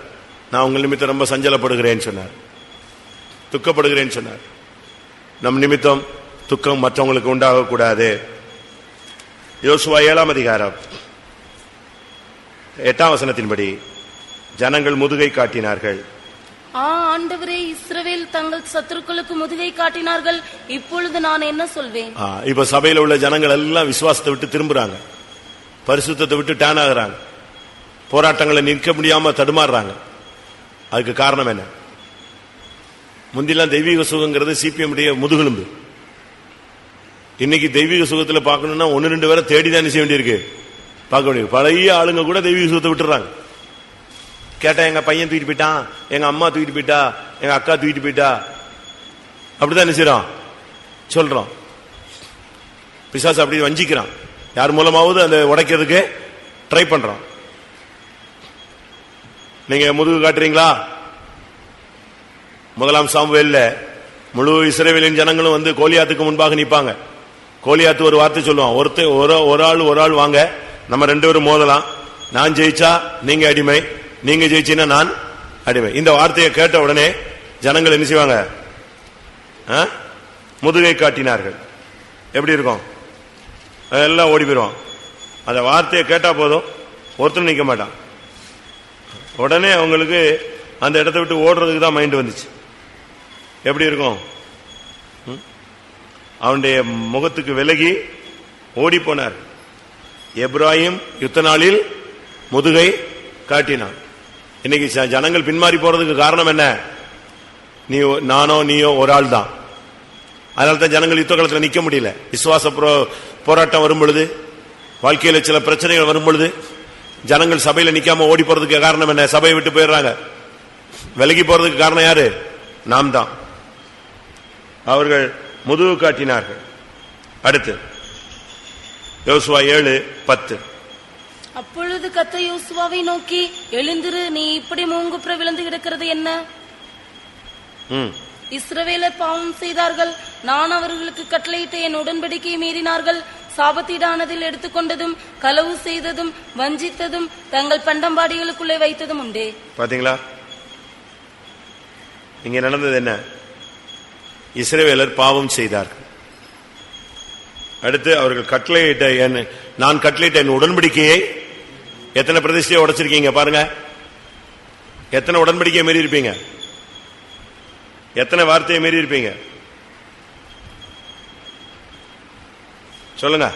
நான் உங்கள் நிமித்தம் ரொம்ப சஞ்சலப்படுகிறேன்னு சொன்னார், துக்கப்படுகிறேன்னு சொன்னார். நம் நிமித்தம் துக்கம் மற்றவங்களுக்கு உண்டாகக்கூடாது. யோசுவா 7ஆம் அதிகாரம் 8ஆம் வசனத்தின்படி ஜனங்கள் முதுகை காட்டினார்கள். ஆண்டவரே, இஸ்ரவேல் தங்கள் சத்துருக்களுக்கு முதுகை காட்டினார்கள், இப்பொழுது நான் என்ன சொல்வேன்? இப்ப சபையில் உள்ள ஜனங்கள் எல்லாம் விசுவாசத்தை விட்டு திரும்புறாங்க, பரிசுத்தத்தை விட்டு டேன் ஆகுறாங்க, போராட்டங்களை நிற்க முடியாம தடுமாறுறாங்க. அதுக்கு காரணம் என்ன? முந்திலாம் தெய்வீக சுகங்கிறது சிபிஎம் முதுகெலும்பு. இன்னைக்கு தெய்வீக சுகத்தில் பார்க்கணும்னா 1-2 பேரை தேடிதான் செய்ய வேண்டியிருக்கு, பார்க்க வேண்டியது. பழைய ஆளுங்க கூட தெய்வீக சுகத்தை விட்டுறாங்க. கேட்டா எங்க பையன் தூக்கிட்டு போயிட்டான், எங்க அம்மா தூக்கிட்டு போயிட்டா, எங்க அக்கா தூக்கிட்டு போயிட்டா, அப்படிதான் என்ன செய்யறோம் சொல்றோம். பிசாசு அப்படி வஞ்சிக்கிறான். யார் மூலமாவது அந்த உடைக்கிறதுக்கு ட்ரை பண்றோம். நீங்க முதுகு காட்டுறீங்களா? 1ஆம் சாமுவேல்ல முழு இஸ்ரவேலின் ஜனங்களும் வந்து கோலியாத்துக்கு முன்பாக நிப்பாங்க. கோலியாத்து ஒரு வார்த்தை சொல்லுவான், ஒரு ஆள் வாங்க, நம்ம 2 பேரும் மோதலாம், நான் ஜெயிச்சா நீங்க அடிமை, நீங்க ஜெயிச்சீங்கன்னா நான் அடிமை. இந்த வார்த்தையை கேட்ட உடனே ஜனங்கள் என்ன செய்வாங்க? முதுகை காட்டினார்கள். எப்படி இருக்கும்? எல்லாம் ஓடி போயிடுவான். அந்த வார்த்தையை கேட்டா போதும், ஒருத்தரும் நிக்க மாட்டான். உடனே அவங்களுக்கு அந்த இடத்தை விட்டு ஓடுறதுக்கு தான் மைண்ட் வந்துச்சு. எப்படி இருக்கும்? அவனுடைய முகத்துக்கு விலகி ஓடி போனார். எப்ராஹிம் யுத்த நாளில் முதுகை காட்டினான். இன்னைக்கு ஜனங்கள் பின்மாறி போறதுக்கு காரணம் என்ன? நானோ நீயோ ஒரு ஆள் தான். அதனால தான் ஜனங்கள் யுத்த காலத்தில் நிக்க முடியல. விசுவாச போராட்டம் வரும் பொழுது, வாழ்க்கையில சில பிரச்சனைகள் வரும் பொழுது ஜனங்கள் சபையில நிக்காம ஓடி போறதுக்கு காரணம் என்ன? சபையை விட்டு போயிடுறாங்க. விலகி போறதுக்கு காரணம் யாரு? நாம் தான். அவர்கள் முதுகு காட்டினார்கள். அடுத்து யோசுவா 7:10. அப்பொழுது கர்த்தர் யோசுவாவை நோக்கி, எழுந்திரு, நீ இப்படி முகங்குப்புற விழுந்து கிடக்கிறது என்ன? இஸ்ரவேலர் பாவம் செய்தார்கள், நான் அவர்களுக்கு கட்டளையிட்ட என் உடன்படிக்கையை மீறினார்கள், சாபத்தீடானதில் எடுத்துக்கொண்டதும் களவு செய்ததும் வஞ்சித்ததும் தங்கள் பண்டம்பாடிகளுக்குள்ளே வைத்ததும் உண்டே. பாத்தீங்களா இங்க நடந்தது என்ன? இஸ்ரவேலர் பாவம் செய்தார்கள். அடுத்து அவர்கள் நான் கட்டளையிட்ட என் உடன்படிக்கையை எத்தனை பிரதிஷ்டையை உடைச்சிருக்கீங்க பாருங்க. எத்தனை உடன்படிக்கையை மீறி இருப்பீங்க? எத்தனை வார்த்தையை மீறி இருப்பீங்க? சொல்லுங்க,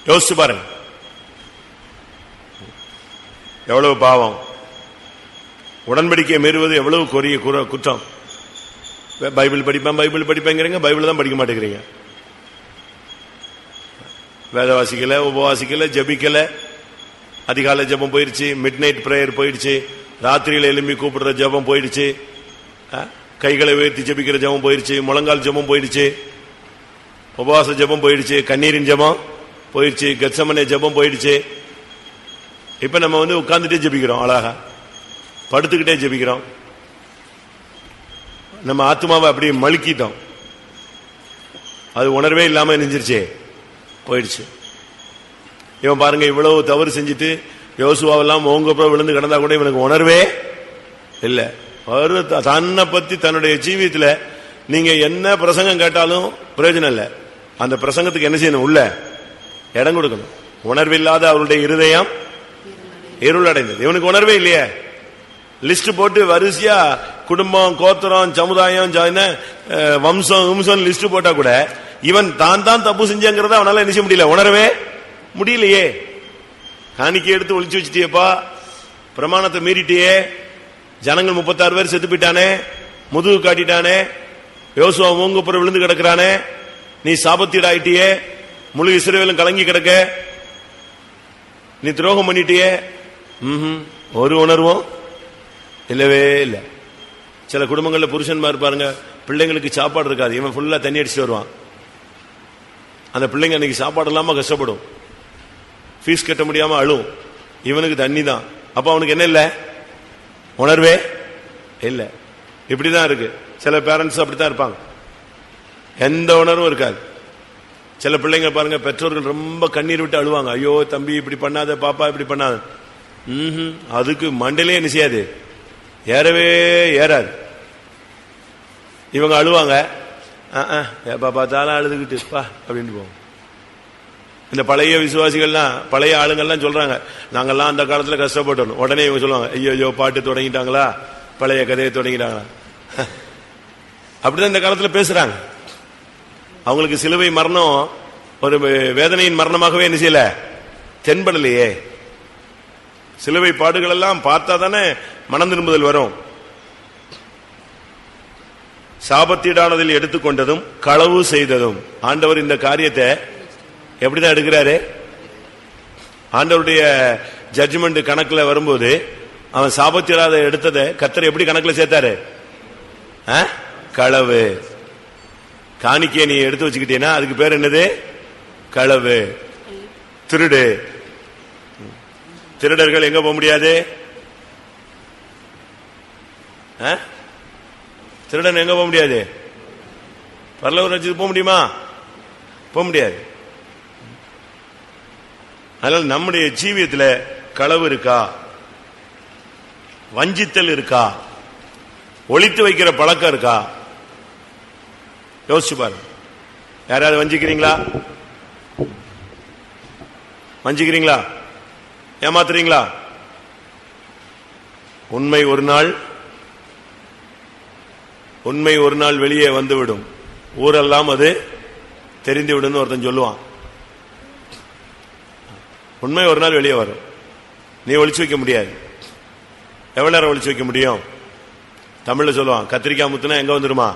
யோசிச்சு பாருங்க. எவ்வளவு பாவம்! உடன்படிக்கை மீறுவது எவ்வளவு கொரிய குற்றம். பைபிள் படிப்பேங்கிறீங்க, பைபிள் தான் படிக்க மாட்டேங்கிறீங்க. வேத வாசிக்கல, உபவாசிக்கல, ஜபிக்கல. அதிகாலை ஜபம் போயிடுச்சு, மிட் நைட் பிரேயர் போயிடுச்சு, ராத்திரியில எழும்பி கூப்பிடுற ஜபம் போயிடுச்சு, கைகளை உயர்த்தி ஜபிக்கிற ஜபம் போயிடுச்சு, முழங்கால் ஜபம் போயிடுச்சு, உபவாச ஜபம் போயிடுச்சு, கண்ணீரின் ஜபம் போயிடுச்சு, கெத்சமனே ஜபம் போயிடுச்சு. இப்ப நம்ம உட்கார்ந்துட்டே ஜபிக்கிறோம், அழகா படுத்துக்கிட்டே ஜபிக்கிறோம். நம்ம ஆத்மாவை அப்படி மழுக்கிட்டோம். அது உணர்வே இல்லாம நெஞ்சிருச்சே, போயிடுச்சு. இவன் பாருங்க, இவ்வளவு தவறு செஞ்சுட்டு யோசுவாவெல்லாம் மோங்கப்புறம் விழுந்து கிடந்தா கூட இவனுக்கு உணர்வே இல்ல. தன்னை பத்தி தன்னுடைய ஜீவியத்துல நீங்க என்ன பிரசங்கம் கேட்டாலும் பிரயோஜனம் இல்ல. அந்த பிரசங்கத்துக்கு என்ன செய்யணும்? உள்ள இடம் கொடுக்கணும். உணர்வில்லாத அவருடைய இருதயம் இருள் அடைந்தது. இவனுக்கு உணர்வே இல்லையே. லிஸ்ட் போட்டு வரிசையா குடும்பம், கோத்திரம், சமுதாயம், வம்சம் லிஸ்ட் போட்டா கூட இவன் தான் தப்பு செஞ்சங்கிறத அவனால என்ன செய்ய முடியல, உணரவே முடியலையே. காணிக்கை எடுத்து ஒளிச்சு வச்சுட்டியப்பா, பிரமாணத்தை மீறிட்டியே, ஜனங்கள் 36 பேர் செத்து போயிட்டானே, முதுகு காட்டிட்டானே, யோசுவா மூங்குப்புறம் விழுந்து கிடக்கிறானே, நீ சாபத்தீடாயிட்டியே, முழு இஸ்ரவேலும் கலங்கி கிடக்க, நீ துரோகம் பண்ணிட்டியே. ஒரு உணர்வும் இல்லவே இல்லை. சில குடும்பங்கள்ல புருஷன்மார் பாருங்க, பிள்ளைங்களுக்கு சாப்பாடு இருக்காது, இவன் ஃபுல்லா தண்ணி அடிச்சுட்டு வருவான். அந்த பிள்ளைங்க அன்னைக்கு சாப்பாடு இல்லாம கஷ்டப்படும், ஃபீஸ் கட்ட முடியாம அழும். இவனுக்கு தண்ணி தான். அப்ப அவனுக்கு என்ன இல்ல, உணர்வே இல்ல. இப்படிதான் இருக்கு. சில பேரண்ட்ஸ் அப்படித்தான் இருப்பாங்க, எந்த உணர்வும் இருக்காது. சில பிள்ளைங்க பாருங்க, பெற்றோர்கள் ரொம்ப கண்ணீர் விட்டு அழுவாங்க, ஐயோ தம்பி இப்படி பண்ணாத, பாப்பா இப்படி பண்ணாத. அதுக்கு மண்டையிலே என்ன செய்யாது, ஏறவே ஏறாது. இவங்க அழுவாங்க, ஏப்பா பார்த்தாலும் அழுதுகிட்டு பா அப்படின்னு போவோம். இந்த பழைய விசுவாசிகள்லாம், பழைய ஆளுங்கள்லாம் சொல்றாங்க, நாங்கெல்லாம் அந்த காலத்துல கஷ்டப்பட்டோம். உடனே இவங்க சொல்லுவாங்க, ஐயோ பாட்டு தொடங்கிட்டாங்களா, பழைய கதையை தொடங்கிட்டாங்களா. அப்படிதான் இந்த காலத்துல பேசுறாங்க. அவங்களுக்கு சிலுவை மரணம் ஒரு வேதனையின் மரணமாகவே என்ன செய்யல, தென்படலையே. சிலுவை பாடுகள் எல்லாம் பார்த்தா தானே மனம் திரும்புதல் வரும். சாபத்தீடானதில் எடுத்துக்கொண்டதும் களவு செய்ததும். ஆண்டவர் இந்த காரியத்தை எப்படிதான் எடுக்கிறாரு? ஆண்டவருடைய ஜட்ஜ்மெண்ட் கணக்குல வரும்போது அவன் சாபத்தீடாத எடுத்ததை கர்த்தர் எப்படி கணக்குல சேர்த்தாரு? களவு. காணிக்கையை நீ எடுத்து வச்சுக்கிட்டீங்கன்னா அதுக்கு பேர் என்னது? களவு, திருடு. திருடர்கள் எங்க போக முடியாது? திருடன் எங்க போக முடியாது? பரலோக ராஜ்யத்துக்கு போக முடியுமா? போக முடியாது. அதனால நம்முடைய ஜீவியத்தில் களவு இருக்கா, வஞ்சித்தல் இருக்கா, ஒளித்து வைக்கிற பழக்கம் இருக்கா? யோசிச்சு பாருங்க. யாராவது வஞ்சிக்கிறீங்களா? வஞ்சிக்கிறீங்களா? ஏமாத்துறீங்களா? உண்மை ஒரு நாள் வெளியே வந்துவிடும், ஊரெல்லாம் அது தெரிந்துவிடும் ஒருத்தன் சொல்லுவான். உண்மை ஒரு நாள் வெளியே வரும். நீ ஒளிச்சு வைக்க முடியாது. எவ்வளவு நேரம் ஒளிச்சு வைக்க முடியும்? தமிழ்ல சொல்லுவான், கத்திரிக்காய் முத்துனா எங்க வந்துருமா?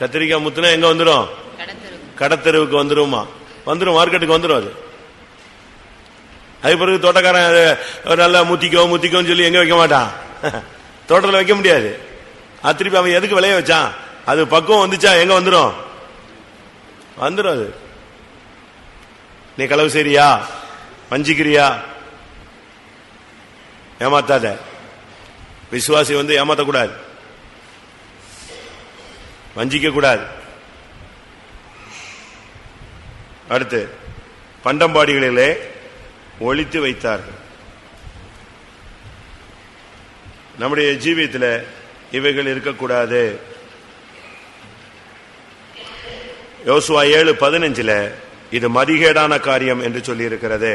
கத்திரிக்காய் முத்துனா எங்க வந்துடும்? கடத்தெருவுக்கு வந்துருமா? வந்துடும், மார்க்கெட்டுக்கு வந்துடும். அது பிறகு தோட்டக்காரன் நல்லா முத்திக்கோன்னு சொல்லி எங்க வைக்க மாட்டான், தோட்டத்தில் வைக்க முடியாது. திருப்பி அவன் எதுக்கு விளைய வச்சான்? அது பக்குவம் வந்துச்சா எங்க வந்துடும்? வந்துடும். அது நீ களவு செய்றியா, வஞ்சிக்கிறியா? ஏமாத்தாத. விசுவாசி ஏமாத்தக்கூடாது, வஞ்சிக்க கூடாது. அடுத்து, பண்டம்பாடிகளிலே ஒளித்து வைத்தார்கள். நம்முடைய ஜீவியத்தில் இவைகள் இருக்கக்கூடாது. யோசுவா 7:15 இது மதிகேடான காரியம் என்று சொல்லி இருக்கிறது.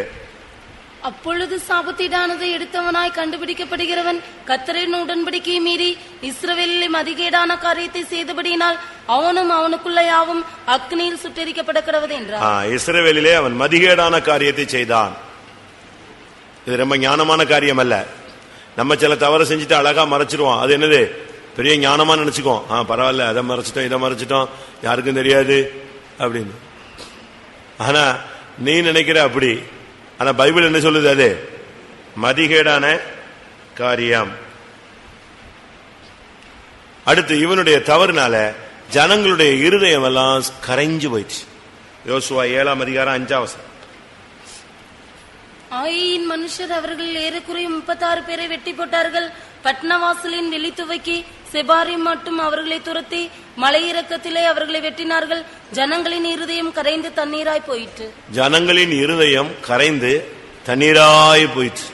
அப்பொழுது சாபத்தீடானதை எடுத்தவனாய் கண்டுபிடிக்கப்படுகிறவன் கர்த்தரின் உடன்படிக்கையை மீறி இஸ்ரவேலில் மதிகேடான காரியத்தை செய்தபடியினால் அவனும் அவனுக்குள்ள யாவும் அக்னியில் சுட்டெரிக்கப்பட கடவது என்றார். இஸ்ரவேலிலே அவன் மதிகேடான காரியத்தை செய்தான். இது ரொம்ப ஞானமான காரியம் அல்ல. நம்ம சில தவறு செஞ்சுட்டு அழகா மறைச்சிருவோம். அது என்னது பெரிய ஞானமா நினைச்சுக்கோம். பரவாயில்ல, அதை மறைச்சிட்டோம் இதை மறைச்சிட்டோம் யாருக்கும் தெரியாது அப்படின்னு. ஆனா நீ நினைக்கிற அப்படி. ஆனா பைபிள் என்ன சொல்லுது? அது மதிகேடான காரியம். அடுத்து இவனுடைய தவறுனால ஜனங்களுடைய இருதயம் எல்லாம் கரைஞ்சு போயிடுச்சு. யோசுவா 7:5. ஆயின் மனுஷர் அவர்கள் ஏறக்குறைய 36 பேரை வெட்டி போட்டார்கள். பட்னவாசலின் வெளி துவக்கி செபாரி மட்டும் அவர்களை துரத்தி மலையிறக்கத்திலே அவர்களை வெட்டினார்கள். ஜனங்களின் இருதயம் கரைந்து தண்ணீராய் போயிற்று. ஜனங்களின் இருதயம் கரைந்து தண்ணீராய் போயிற்று.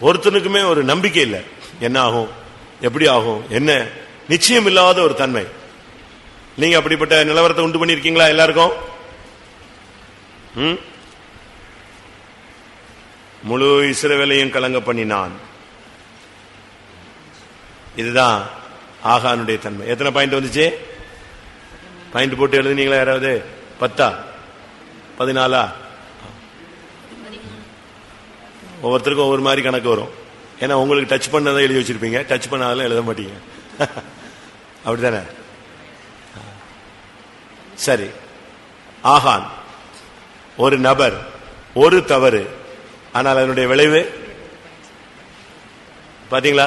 ஒருத்தனுக்குமே ஒரு நம்பிக்கை இல்லை. என்ன ஆகும், எப்படி ஆகும், என்ன நிச்சயம் இல்லாத ஒரு தன்மை. நீங்க அப்படிப்பட்ட நிலவரத்தை உண்டு பண்ணிருக்கீங்களா? எல்லாருக்கும் முழு இஸ்ரவேலையும் கலங்க பண்ணினான். இதுதான் ஆகானுடைய தன்மை. எத்தனை பாயிண்ட் வந்துச்சு? பாயிண்ட் போட்டு எழுதுனீங்களா யாராவது? 10 14? ஒவ்வொருத்தருக்கும் ஒவ்வொரு மாதிரி கணக்கு வரும். ஏன்னா உங்களுக்கு டச் பண்ணதான் எழுதி வச்சிருப்பீங்க, டச் பண்ணாலும் எழுத மாட்டீங்க. அப்படித்தானே? சரி, ஆகான் ஒரு நபர், ஒரு தவறு. ஆனால் அதனுடைய விளைவு பாத்தீங்களா?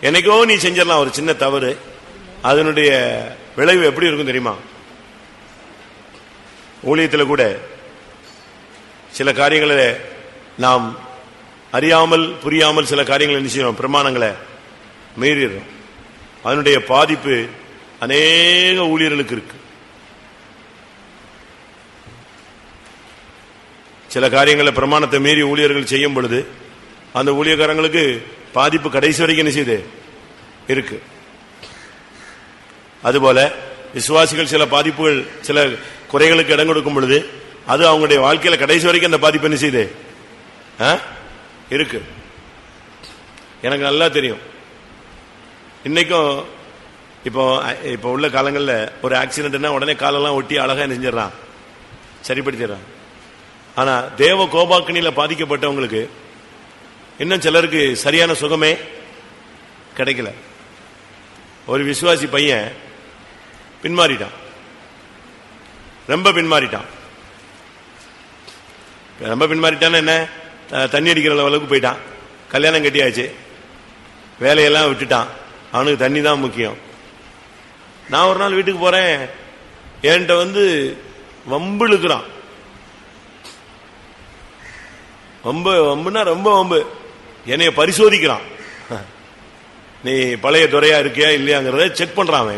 என்னைக்கோ நீ செஞ்சிடலாம் ஒரு சின்ன தவறு, அதனுடைய விளைவு எப்படி இருக்கும் தெரியுமா? ஊழியத்தில் கூட சில காரியங்களை நாம் அறியாமல் புரியாமல் சில காரியங்களை என்ன செய்யறோம், பிரமாணங்களை மீறிடுறோம். அதனுடைய பாதிப்பு அநேக ஊழியர்களுக்கு இருக்கு. சில காரியங்களை பிரமாணத்தை மீறி ஊழியர்கள் செய்யும் பொழுது அந்த ஊழியக்காரங்களுக்கு பாதிப்பு கடைசி வரைக்கும் என்ன செய்யுது இருக்கு. அதுபோல விசுவாசிகள் சில பாதிப்புகள் சில குறைகளுக்கு இடம் கொடுக்கும் பொழுது அது அவங்களுடைய வாழ்க்கையில கடைசி வரைக்கும் அந்த பாதிப்பு என்ன செய்யுது இருக்கு. எனக்கு நல்லா தெரியும். இன்னைக்கும் இப்போ உள்ள காலங்களில் ஒரு ஆக்சிடென்ட்னா உடனே காலெல்லாம் ஒட்டி அழகா என்ன செஞ்சிடறான், சரிப்படுத்திடுறான். ஆனா தேவ கோபாக்கினில பாதிக்கப்பட்டவங்களுக்கு இன்னும் சிலருக்கு சரியான சுகமே கிடைக்கல. ஒரு விசுவாசி பையன் பின்மாறிட்டான், ரொம்ப பின்மாறிட்டான். ரொம்ப பின்மாறிட்டான்னு என்ன, தண்ணி அடிக்கிற அளவுக்கு போயிட்டான். கல்யாணம் கட்டியாச்சு, வேலையெல்லாம் விட்டுட்டான். அவனுக்கு தண்ணி தான் முக்கியம். நான் ஒரு நாள் வீட்டுக்கு போறேன், என்கிட்ட வம்பு இழுக்கிறான். வம்புனா ரொம்ப வம்பு. என்னைய பரிசோதிக்கிறான். நீ பழைய துறையா இருக்கியா இல்லையாங்கிறத செக் பண்றான்.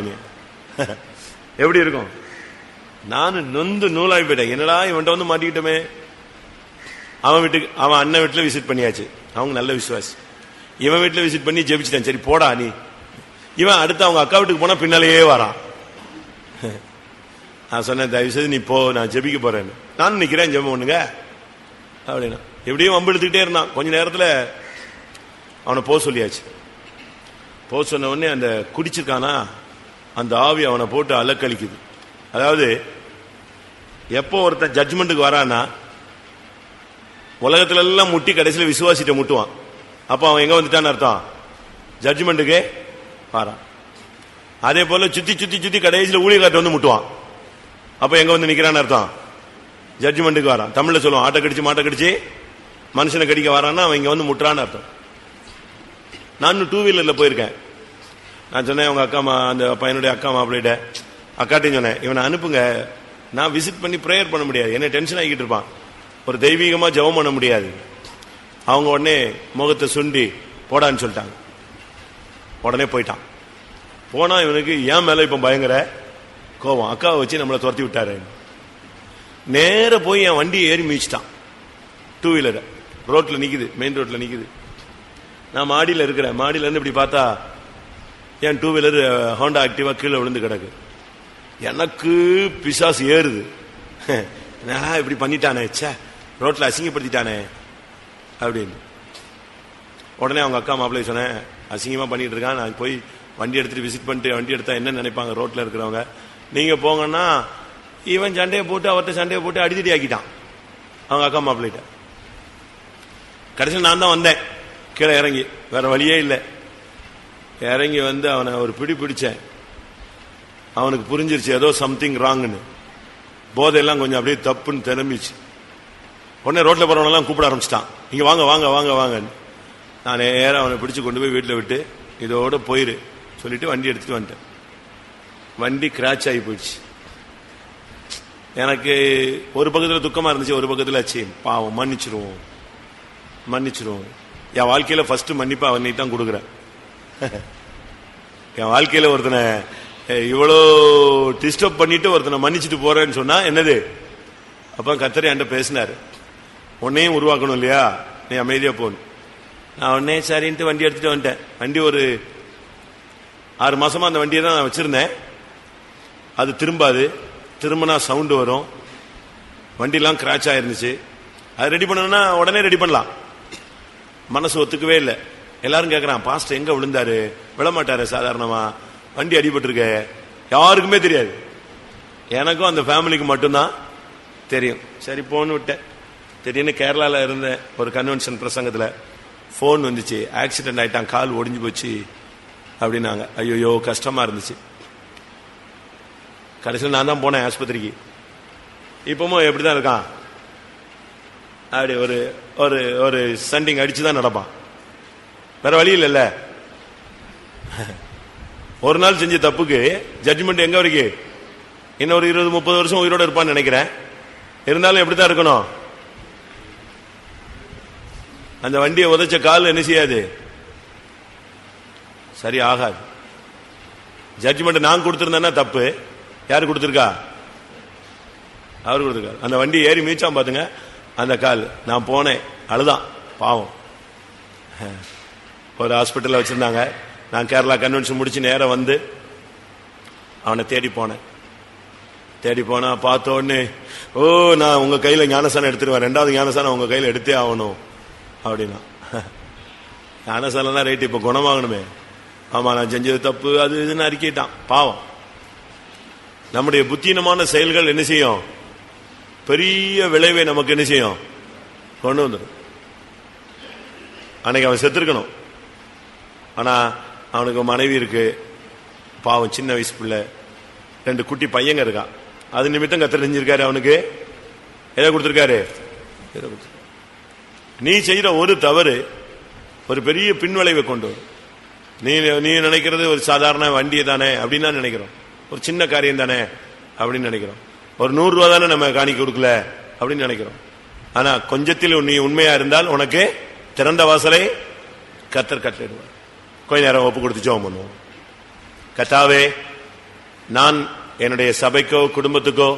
எப்படி இருக்கும்? நானு நொந்து நூலாகி போயிட்டேன். என்னடா இவன்ட்ட மாட்டிக்கிட்டோமே. அவன் அண்ணன் வீட்டுல விசிட் பண்ணியாச்சு. அவங்க நல்ல விசுவாசி. இவன் வீட்டுல விசிட் பண்ணி ஜெபிச்சிட்டேன். சரி போடா நீ. இவன் அடுத்து அவங்க அக்கா வீட்டுக்கு போனா பின்னாலேயே வரான். நான் சொன்னேன், தயவு செய்து நீ போ, நான் ஜெபிக்க போறேன்னு. நானும் நிக்கிறேன், ஜெபம் பண்ணுங்க அப்படின்னா. எப்படியும் வம்பு எடுத்துக்கிட்டே இருந்தான். கொஞ்ச நேரத்தில் அவனை போக சொல்லியாச்சு. போக சொன்ன உடனே அந்த குடிச்சிருக்கானா அந்த ஆவி அவனை போட்டு அலக்கழிக்குது. அதாவது எப்போ ஒருத்தன் ஜட்ஜ்மெண்ட்டுக்கு வரானா உலகத்துல எல்லாம் முட்டி கடைசியில் விசுவாசிட்ட முட்டுவான். அப்போ அவன் எங்க வந்துட்டான்னு அர்த்தம், ஜட்ஜ்மெண்ட்டுக்கு வரான். அதே போல சுத்தி சுத்தி சுத்தி கடைசியில் ஊழியக்காரத்தை முட்டுவான். அப்போ எங்க வந்து நிக்கிறான்னு அர்த்தம், ஜட்ஜ்மெண்ட்டுக்கு வரான். தமிழ்ல சொல்லுவான், ஆட்டை கடிச்சு மாட்டை கடிச்சு மனுஷனை கடிக்க வரான்னா அவன் இங்க முட்டுறான்னு அர்த்தம். நான் 2 வீலர்ல போயிருக்கேன். நான் சொன்னேன் அவங்க அக்கா அந்த பையனுடைய அக்கா மாப்பிள்ளையிட்ட, அக்காட்டையும் சொன்னேன், இவனை அனுப்புங்க, நான் விசிட் பண்ணி ப்ரேயர் பண்ண முடியாது, என்ன டென்ஷன் ஆகிட்டு இருப்பான், ஒரு தெய்வீகமா ஜெபம் பண்ண முடியாது. அவங்க உடனே முகத்தை சுண்டி போடான்னு சொல்லிட்டாங்க. உடனே போயிட்டான். போனா இவனுக்கு ஏன் மேல இப்ப பயங்கர கோபம். அக்காவை வச்சு நம்மளை துரத்தி விட்டாரு. நேர போய் என் வண்டியை ஏறி மீச்சிட்டான். 2 வீலர் ரோட்ல நிக்குது, மெயின் ரோட்ல நிக்குது. நான் மாடியில் இருக்கிறேன். மாடியில இருந்து இப்படி பார்த்தா என் 2 வீலர் ஹோண்டா ஆக்டிவா கீழே விழுந்து கிடக்கு. எனக்கு பிசாசு ஏறுது. நான் இப்படி பண்ணிட்டானே, ரோட்ல அசிங்கப்படுத்திட்டானே அப்படின்னு. உடனே அவங்க அக்கா மாப்பிள்ளை சொன்னேன், அசிங்கமா பண்ணிட்டு இருக்கான், நான் போய் வண்டி எடுத்துட்டு விசிட் பண்ணிட்டு வண்டி எடுத்தா என்ன நினைப்பாங்க ரோட்ல இருக்கிறவங்க, நீங்க போங்கன்னா இவன் சண்டையை போட்டு அவர்கிட்ட சண்டையை போட்டு அடித்தடி ஆக்கிட்டான் அவங்க அக்கா மாப்பிள்ளைகிட்ட. கடைசியில் நான் தான் வந்தேன் கீழே இறங்கி, வேற வழியே இல்லை. இறங்கி வந்து அவனை ஒரு பிடிச்சேன். அவனுக்கு புரிஞ்சிருச்சு ஏதோ சம்திங் ராங்னு, போதையெல்லாம் கொஞ்சம் அப்படியே தப்புன்னு திரும்பிச்சு. உடனே ரோட்ல போறவனெல்லாம் கூப்பிட ஆரம்பிச்சிட்டான், இங்க வாங்க வாங்க வாங்க வாங்கன்னு. நான் நேரம் அவனை பிடிச்சு கொண்டு போய் வீட்டில் விட்டு இதோட போயிரு சொல்லிட்டு வண்டி எடுத்துட்டு வந்துட்டேன். வண்டி கிராச் ஆகி போயிடுச்சு. எனக்கு ஒரு பக்கத்தில் துக்கமா இருந்துச்சு, ஒரு பக்கத்தில் ஆச்சு பாவம், மன்னிச்சிருவோம் மன்னிச்சிருவோம். என் வாழ்க்கையில ஃபர்ஸ்ட் மன்னிப்பா அவனை தான் கொடுக்குறேன். என் வாழ்க்கையில ஒருத்தனை இவ்வளோ டிஸ்டர்ப் பண்ணிட்டு ஒருத்தனை மன்னிச்சுட்டு போறேன்னு சொன்னா என்னது? அப்ப கர்த்தர் என்கிட்ட பேசினாரு, உன்னையும் உருவாக்கணும் இல்லையா, நீ அமைதியா போகணும். நான் உடனே சரின்ட்டு வண்டி எடுத்துட்டு வந்துட்டேன். வண்டி ஒரு 6 மாசமா அந்த வண்டியை தான் நான் வச்சிருந்தேன். அது திரும்பாது, திரும்பினா சவுண்டு வரும், வண்டிலாம் கிராச் ஆயிருந்துச்சு. அது ரெடி பண்ணணும்னா உடனே ரெடி பண்ணலாம், மனசு ஒத்துக்கவே இல்லை. எல்லாரும் கேட்கறான், பாஸ்டர் எங்க விழுந்தாரு? விழமாட்டாரு சாதாரணமா, வண்டி அடிபட்டிருக்க. யாருக்குமே தெரியாது, எனக்கும் அந்த ஃபேமிலிக்கு மட்டும்தான் தெரியும். சரி போன்னு விட்டேன். திடீர்னு கேரளால இருந்த ஒரு கன்வென்ஷன் பிரசங்கத்துல போன் வந்துச்சு, ஆக்சிடென்ட் ஆயிட்டான், கால் ஒடிஞ்சு போச்சு அப்படின்னாங்க. ஐயோ கஷ்டமா இருந்துச்சு. கடைசியில் நான் தான் போனேன் ஆஸ்பத்திரிக்கு. இப்பவும் எப்படிதான் இருக்கான், அப்படி ஒரு ஒரு ஒரு சண்டிங் அடிச்சுதான் நடப்பான், வேற வழி இல்லைல்ல. ஒரு நாள் செஞ்ச தப்புக்கு ஜட்ஜ்மெண்ட் எங்க வரைக்கும்? இன்னும் ஒரு 20-30 வருஷம் உயிரோட இருப்பான்னு நினைக்கிறேன். இருந்தாலும் எப்படித்தான் இருக்கணும், அந்த வண்டியை உதைச்ச கால் என்ன செய்யாது, சரி ஆகாது. ஜட்ஜ்மெண்ட் நான் கொடுத்திருந்தேன்னா தப்பு, யாரு கொடுத்திருக்கா? அவரு கொடுத்திருக்காரு. அந்த வண்டி ஏறி மீச்சான் பாத்துங்க அந்த கால். நான் போனேன், அழுதான் பாவம். ஒரு ஹாஸ்பிட்டல்ல வச்சிருந்தாங்க. நான் கேரளா கன்வென்ஷன் முடிச்சு நேரம் வந்து அவனை தேடி போனேன். தேடி போனா பார்த்த உடனே, ஓ நான் உங்க கையில ஞானசானம் எடுத்துருவேன், 2வது ஞானசானம் உங்க கையில எடுத்தே ஆகணும் அப்படின்னா. ஞானசானம் ரைட், இப்ப குணமாகணுமே. ஆமா நான் செஞ்சது தப்பு அது இதுன்னு அறிக்கைட்டான் பாவம். நம்முடைய புத்தீனமான செயல்கள் என்ன செய்யும், பெரிய விளைவை நமக்கு என்ன செய்யும், கொண்டு வந்துடும். அன்னைக்கு அவன் செத்துருக்கணும், ஆனா அவனுக்கு மனைவி இருக்கு, பாவம் சின்ன வயசு பிள்ளை, 2 குட்டி பையங்க இருக்கான். அது நிமித்தம் கர்த்தர் செஞ்சிருக்காரு, அவனுக்கு எதை கொடுத்திருக்காரு? நீ செய்யற ஒரு தவறு ஒரு பெரிய பின்விளைவை கொண்டு வரும். நீ நினைக்கிறது ஒரு சாதாரண வண்டியை தானே அப்படின்னு தான் நினைக்கிறோம், ஒரு சின்ன காரியம் தானே அப்படின்னு நினைக்கிறோம், ஒரு 100 ரூபா தானே நம்ம காணிக்க கொடுக்கல அப்படின்னு நினைக்கிறோம். ஆனா கொஞ்சத்தில் நீ உண்மையா இருந்தால் உனக்கு திறந்த வாசலை கர்த்தர் கட்டளையிடுவார். கொஞ்ச நேரம் ஒப்பு கொடுத்து ஜெபம் பண்ணுவோம். கர்த்தாவே, நான் என்னுடைய சபைக்கோ குடும்பத்துக்கோ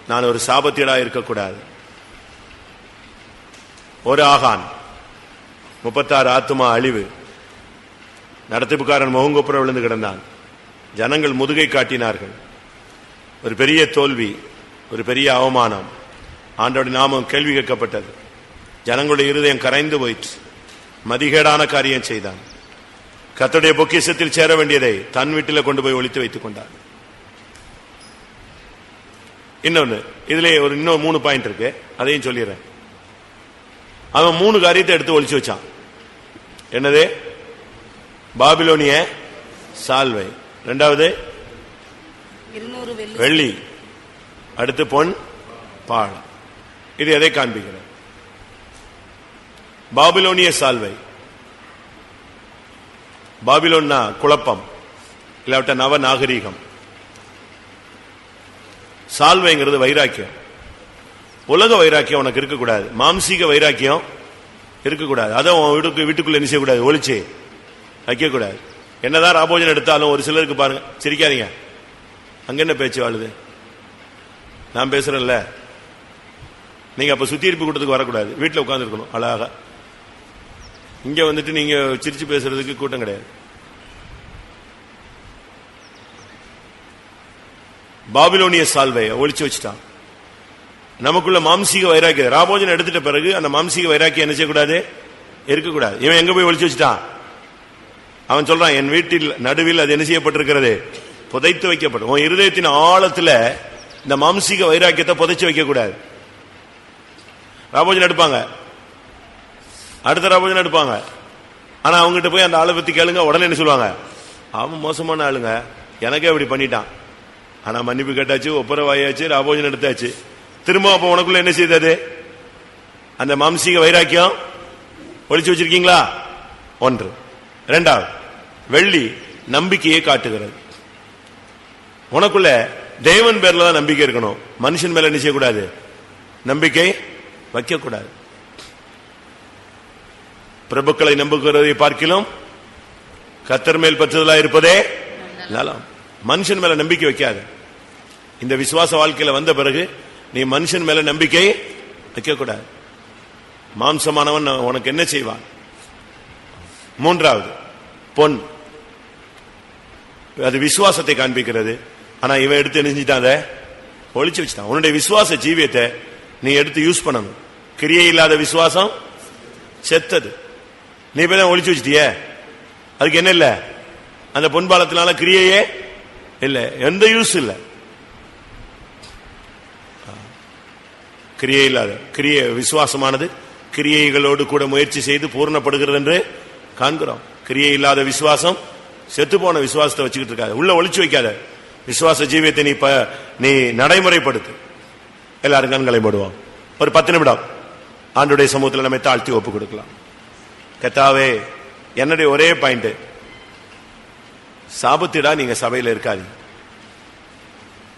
நான் ஒரு சாபத்தீடா இருக்கக்கூடாது. ஒரு ஆகான் 36 ஆத்துமா அழிவு, நடத்திப்புக்காரன் முகங்குப்புற விழுந்து கிடந்தான், ஜனங்கள் முதுகை காட்டினார்கள், ஒரு பெரிய தோல்வி, ஒரு பெரிய அவமானம், ஆண்டவருடைய நாமம் கேள்வி கேட்கப்பட்டது, ஜனங்களுடைய இருதயம் கரைந்து போயிற்று, மதிகேடான காரியம் செய்தான், கர்த்தருடைய பொக்கிஷத்தில் சேர வேண்டியதை தன் வீட்டில் கொண்டு போய் ஒளித்து வைத்துக் கொண்டார். இன்னொன்னு இதுல இன்னும் 3 பாயிண்ட் இருக்கு, அதையும் சொல்லிடுறேன். அவன் 3 காரியத்தை எடுத்து ஒளிச்சு வச்சான். என்னது? பாபிலோனிய சால்வை, 2வது வெள்ளி, அடுத்து பொன் பாழம். இது எதை காண்பிக்கிறது? பாபிலோனிய சால்வை. பாபிலோன்னா குழப்பம், இல்லாவிட்ட நவ நாகரீகம். சால்வைங்கிறது வைராக்கியம். உலக வைராக்கியம் உனக்கு இருக்கக்கூடாது, மாம்சீக வைராக்கியம் இருக்கக்கூடாது. அதை வீட்டுக்குள்ள என்ன செய்யக்கூடாது, ஒளிச்சு வைக்கக்கூடாது. என்னதான் ராபோஜனம் எடுத்தாலும் ஒரு சிலருக்கு பாருங்க, சிரிக்காதீங்க, அங்க என்ன பேச்சு வாழுது, நான் பேசுறேன்ல. நீங்க அப்ப சுத்தியிருப்பு கூட்டத்துக்கு வரக்கூடாது, வீட்டில் உட்கார்ந்து இருக்கணும் அழகா. இங்க வந்துட்டு நீங்க சிரிச்சு பேசுறதுக்கு கூட்டம் கிடையாது. பாபிலோனிய சால்வை ஒளிச்சு வச்சுட்டான். நமக்குள்ள மாம்சீக வைராக்கியம் ராபோஜனம் எடுத்துட்ட பிறகு அந்த மாம்சீக வைராக்கியம் என்ன செய்யக்கூடாது, இருக்கக்கூடாது. இவன் எங்க போய் ஒளிச்சு வச்சுட்டான்? அவன் சொல்றான், என் வீட்டில் நடுவில் அது என்ன செய்யப்பட்டிருக்கிறது, புதைத்து வைக்கப்படும். உன் இருதயத்தின் ஆழத்துல இந்த மாம்சீக வைராக்கியத்தை புதைச்சு வைக்க கூடாது. ராபோஜனம் எடுப்பாங்க, அடுத்த ராபோஜனம் எடுப்பாங்க. ஆனா அவங்ககிட்ட போய் அந்த ஆளை பத்தி கேளுங்க, உடனே என்ன சொல்லுவாங்க, அவன் மோசமான ஆளுங்க, எனக்கே அப்படி பண்ணிட்டான். ஆனா மன்னிப்பு கேட்டாச்சு, ஒப்புரவாயாச்சு, ராபோஜனம் எடுத்தாச்சு. திரும்ப அப்ப உனக்குள்ள என்ன செய்தது, அந்த மாம்சீக வைராக்கியம் ஒளிச்சு வச்சிருக்கீங்களா? ஒன்று. இரண்டாவது, வெள்ளி நம்பிக்கையை காட்டுகிறது. உனக்குள்ள தேவன் பேர்ல தான் நம்பிக்கை இருக்கணும், மனுஷன் மேல என்ன செய்யக்கூடாது, நம்பிக்கை வைக்க கூடாது. பிரபுக்களை நம்புகிறதை பார்க்கிலும் கர்த்தர் மேல் பற்றுதலா இருப்பதே நலம். மனுஷன் மேல நம்பிக்கை வைக்காத. இந்த விசுவாச வாழ்க்கையில வந்த பிறகு நீ மனுஷன் மேல நம்பிக்கை வைக்க கூடாது. மாம்சமானவன் உனக்கு என்ன செய்வான்? மூன்றாவது, பொன். அது விசுவாசத்தை காண்பிக்கிறது. ஆனா இவன் எடுத்து என்ன செஞ்சிட்டான், அதை ஒளிச்சு வச்சுட்டான். உன்னுடைய விசுவாச ஜீவியத்தை நீ எடுத்து யூஸ் பண்ணணும். கிரியை இல்லாத விசுவாசம் செத்தது. நீ போய் தான் ஒளிச்சு வச்சிட்டிய, அதுக்கு என்ன இல்ல, அந்த பொன்பாலத்தினால கிரியையே இல்ல, எந்த யூஸ் இல்ல. கிரியை இல்லாத கிரியை விசுவாசமானது கிரியைகளோடு கூட முயற்சி செய்து பூர்ணப்படுகிறது என்று காண்கிறோம். கிரியை இல்லாத விசுவாசம் செத்து போன விசுவாசத்தை வச்சுக்கிட்டு இருக்காது, உள்ள ஒளிச்சு வைக்காத. விசுவாச ஜீவியத்தை நீ நடைமுறைப்படுத்து. எல்லாரும் கண்களை மூடுவோம். ஒரு 10 நிமிடம் ஆண்டுடைய சமூகத்தில் நம்மை தாழ்த்தி ஒப்பு கொடுக்கலாம். கர்த்தாவே, என்னுடைய ஒரே பாயிண்ட், சாபத்திடா நீங்க சபையில இருக்காது.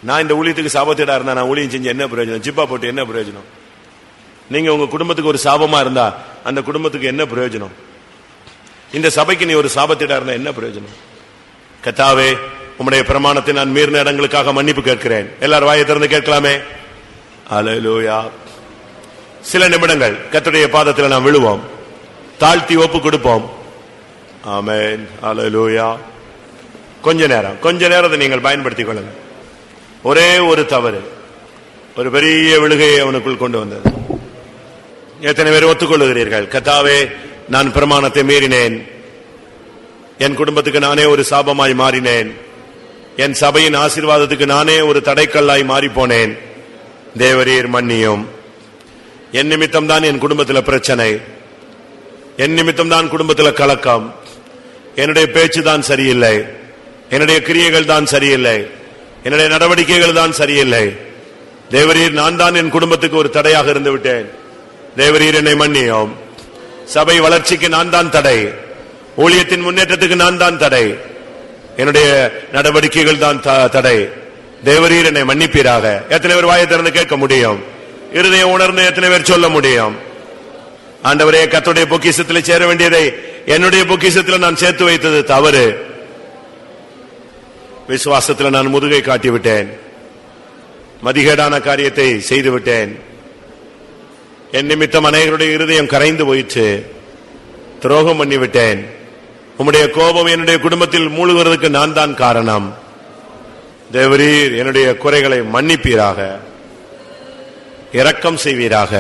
நான் இந்த ஊழியத்துக்கு சாபத்திடா இருந்தா நான் ஊழியம் செஞ்சு என்ன பிரயோஜனம்? ஜிப்பா போட்டு என்ன பிரயோஜனம்? நீங்க உங்க குடும்பத்துக்கு ஒரு சாபமா இருந்தா அந்த குடும்பத்துக்கு என்ன பிரயோஜனம்? இந்த சபைக்கு நீ ஒரு சாபத்திடா இருந்தா என்ன பிரயோஜனம்? கர்த்தாவே, உம்முடைய பிரமாணத்தை நான் மீறின இடங்களுக்காக மன்னிப்பு கேட்கிறேன். எல்லாரும் வாயை திறந்து கேட்கலாமே. அல்லேலூயா. சில நிமிடங்கள் கர்த்தருடைய பாதத்தில் நாம் விழுவோம், தாழ்த்தி ஒப்பு கொடுப்போம். ஆமென். அல்லேலூயா. கொஞ்ச நேரத்தை நீங்கள் பயன்படுத்திக் கொள்ளுங்கள். ஒரே ஒரு தவறு ஒரு பெரிய விழுகையை அவனுக்குள் கொண்டு வந்தது. எத்தனை பேர் ஒத்துக்கொள்ளுகிறீர்கள்? கர்த்தாவே, நான் பிரமாணத்தை மீறினேன், என் குடும்பத்துக்கு நானே ஒரு சாபமாய் மாறினேன், என் சபையின் ஆசீர்வாதத்துக்கு நானே ஒரு தடைக்கல்லாய் மாறி போனேன். தேவரீர் மன்னியும். என் நிமித்தம் தான் என் குடும்பத்தில் பிரச்சனை, என் நிமித்தம் தான் குடும்பத்தில் கலக்கம், என்னுடைய பேச்சு தான் சரியில்லை, என்னுடைய கிரியைகள் தான் சரியில்லை, என்னுடைய நடவடிக்கைகள் தான் சரியில்லை. தேவரீர், நான் தான் என் குடும்பத்துக்கு ஒரு தடையாக இருந்து விட்டேன். தேவரீர் என்னை மன்னியும். சபை வளர்ச்சிக்கு நான் தான் தடை, ஊழியத்தின் முன்னேற்றத்துக்கு நான் தான் தடை, என்னுடைய நடவடிக்கைகள் தான் தடை. தேவரீர் என்னை மன்னிப்பீராக. எத்தனை பேர் வாயை திறந்து கேட்க முடியும்? இருதயம் உணர்ந்து எத்தனை பேர் சொல்ல முடியும்? ஆண்டவரே, கர்த்தருடைய பொக்கிஷத்தில் சேர வேண்டியதை என்னுடைய பொக்கிஷத்தில் நான் சேர்த்து வைத்தது தவறு. விசுவாசத்தில் நான் முதுகை காட்டிவிட்டேன், மதிகேடான காரியத்தை செய்துவிட்டேன். என் நிமித்தம் அநேகருடைய இருதயம் கரைந்து போயிற்று, துரோகம் பண்ணிவிட்டேன். உம்முடைய கோபம் என்னுடைய குடும்பத்தில் மூழ்குவதற்கு நான் தான் காரணம். தேவரீர் என்னுடைய குறைகளை மன்னிப்பீராக, இரக்கம் செய்வீராக.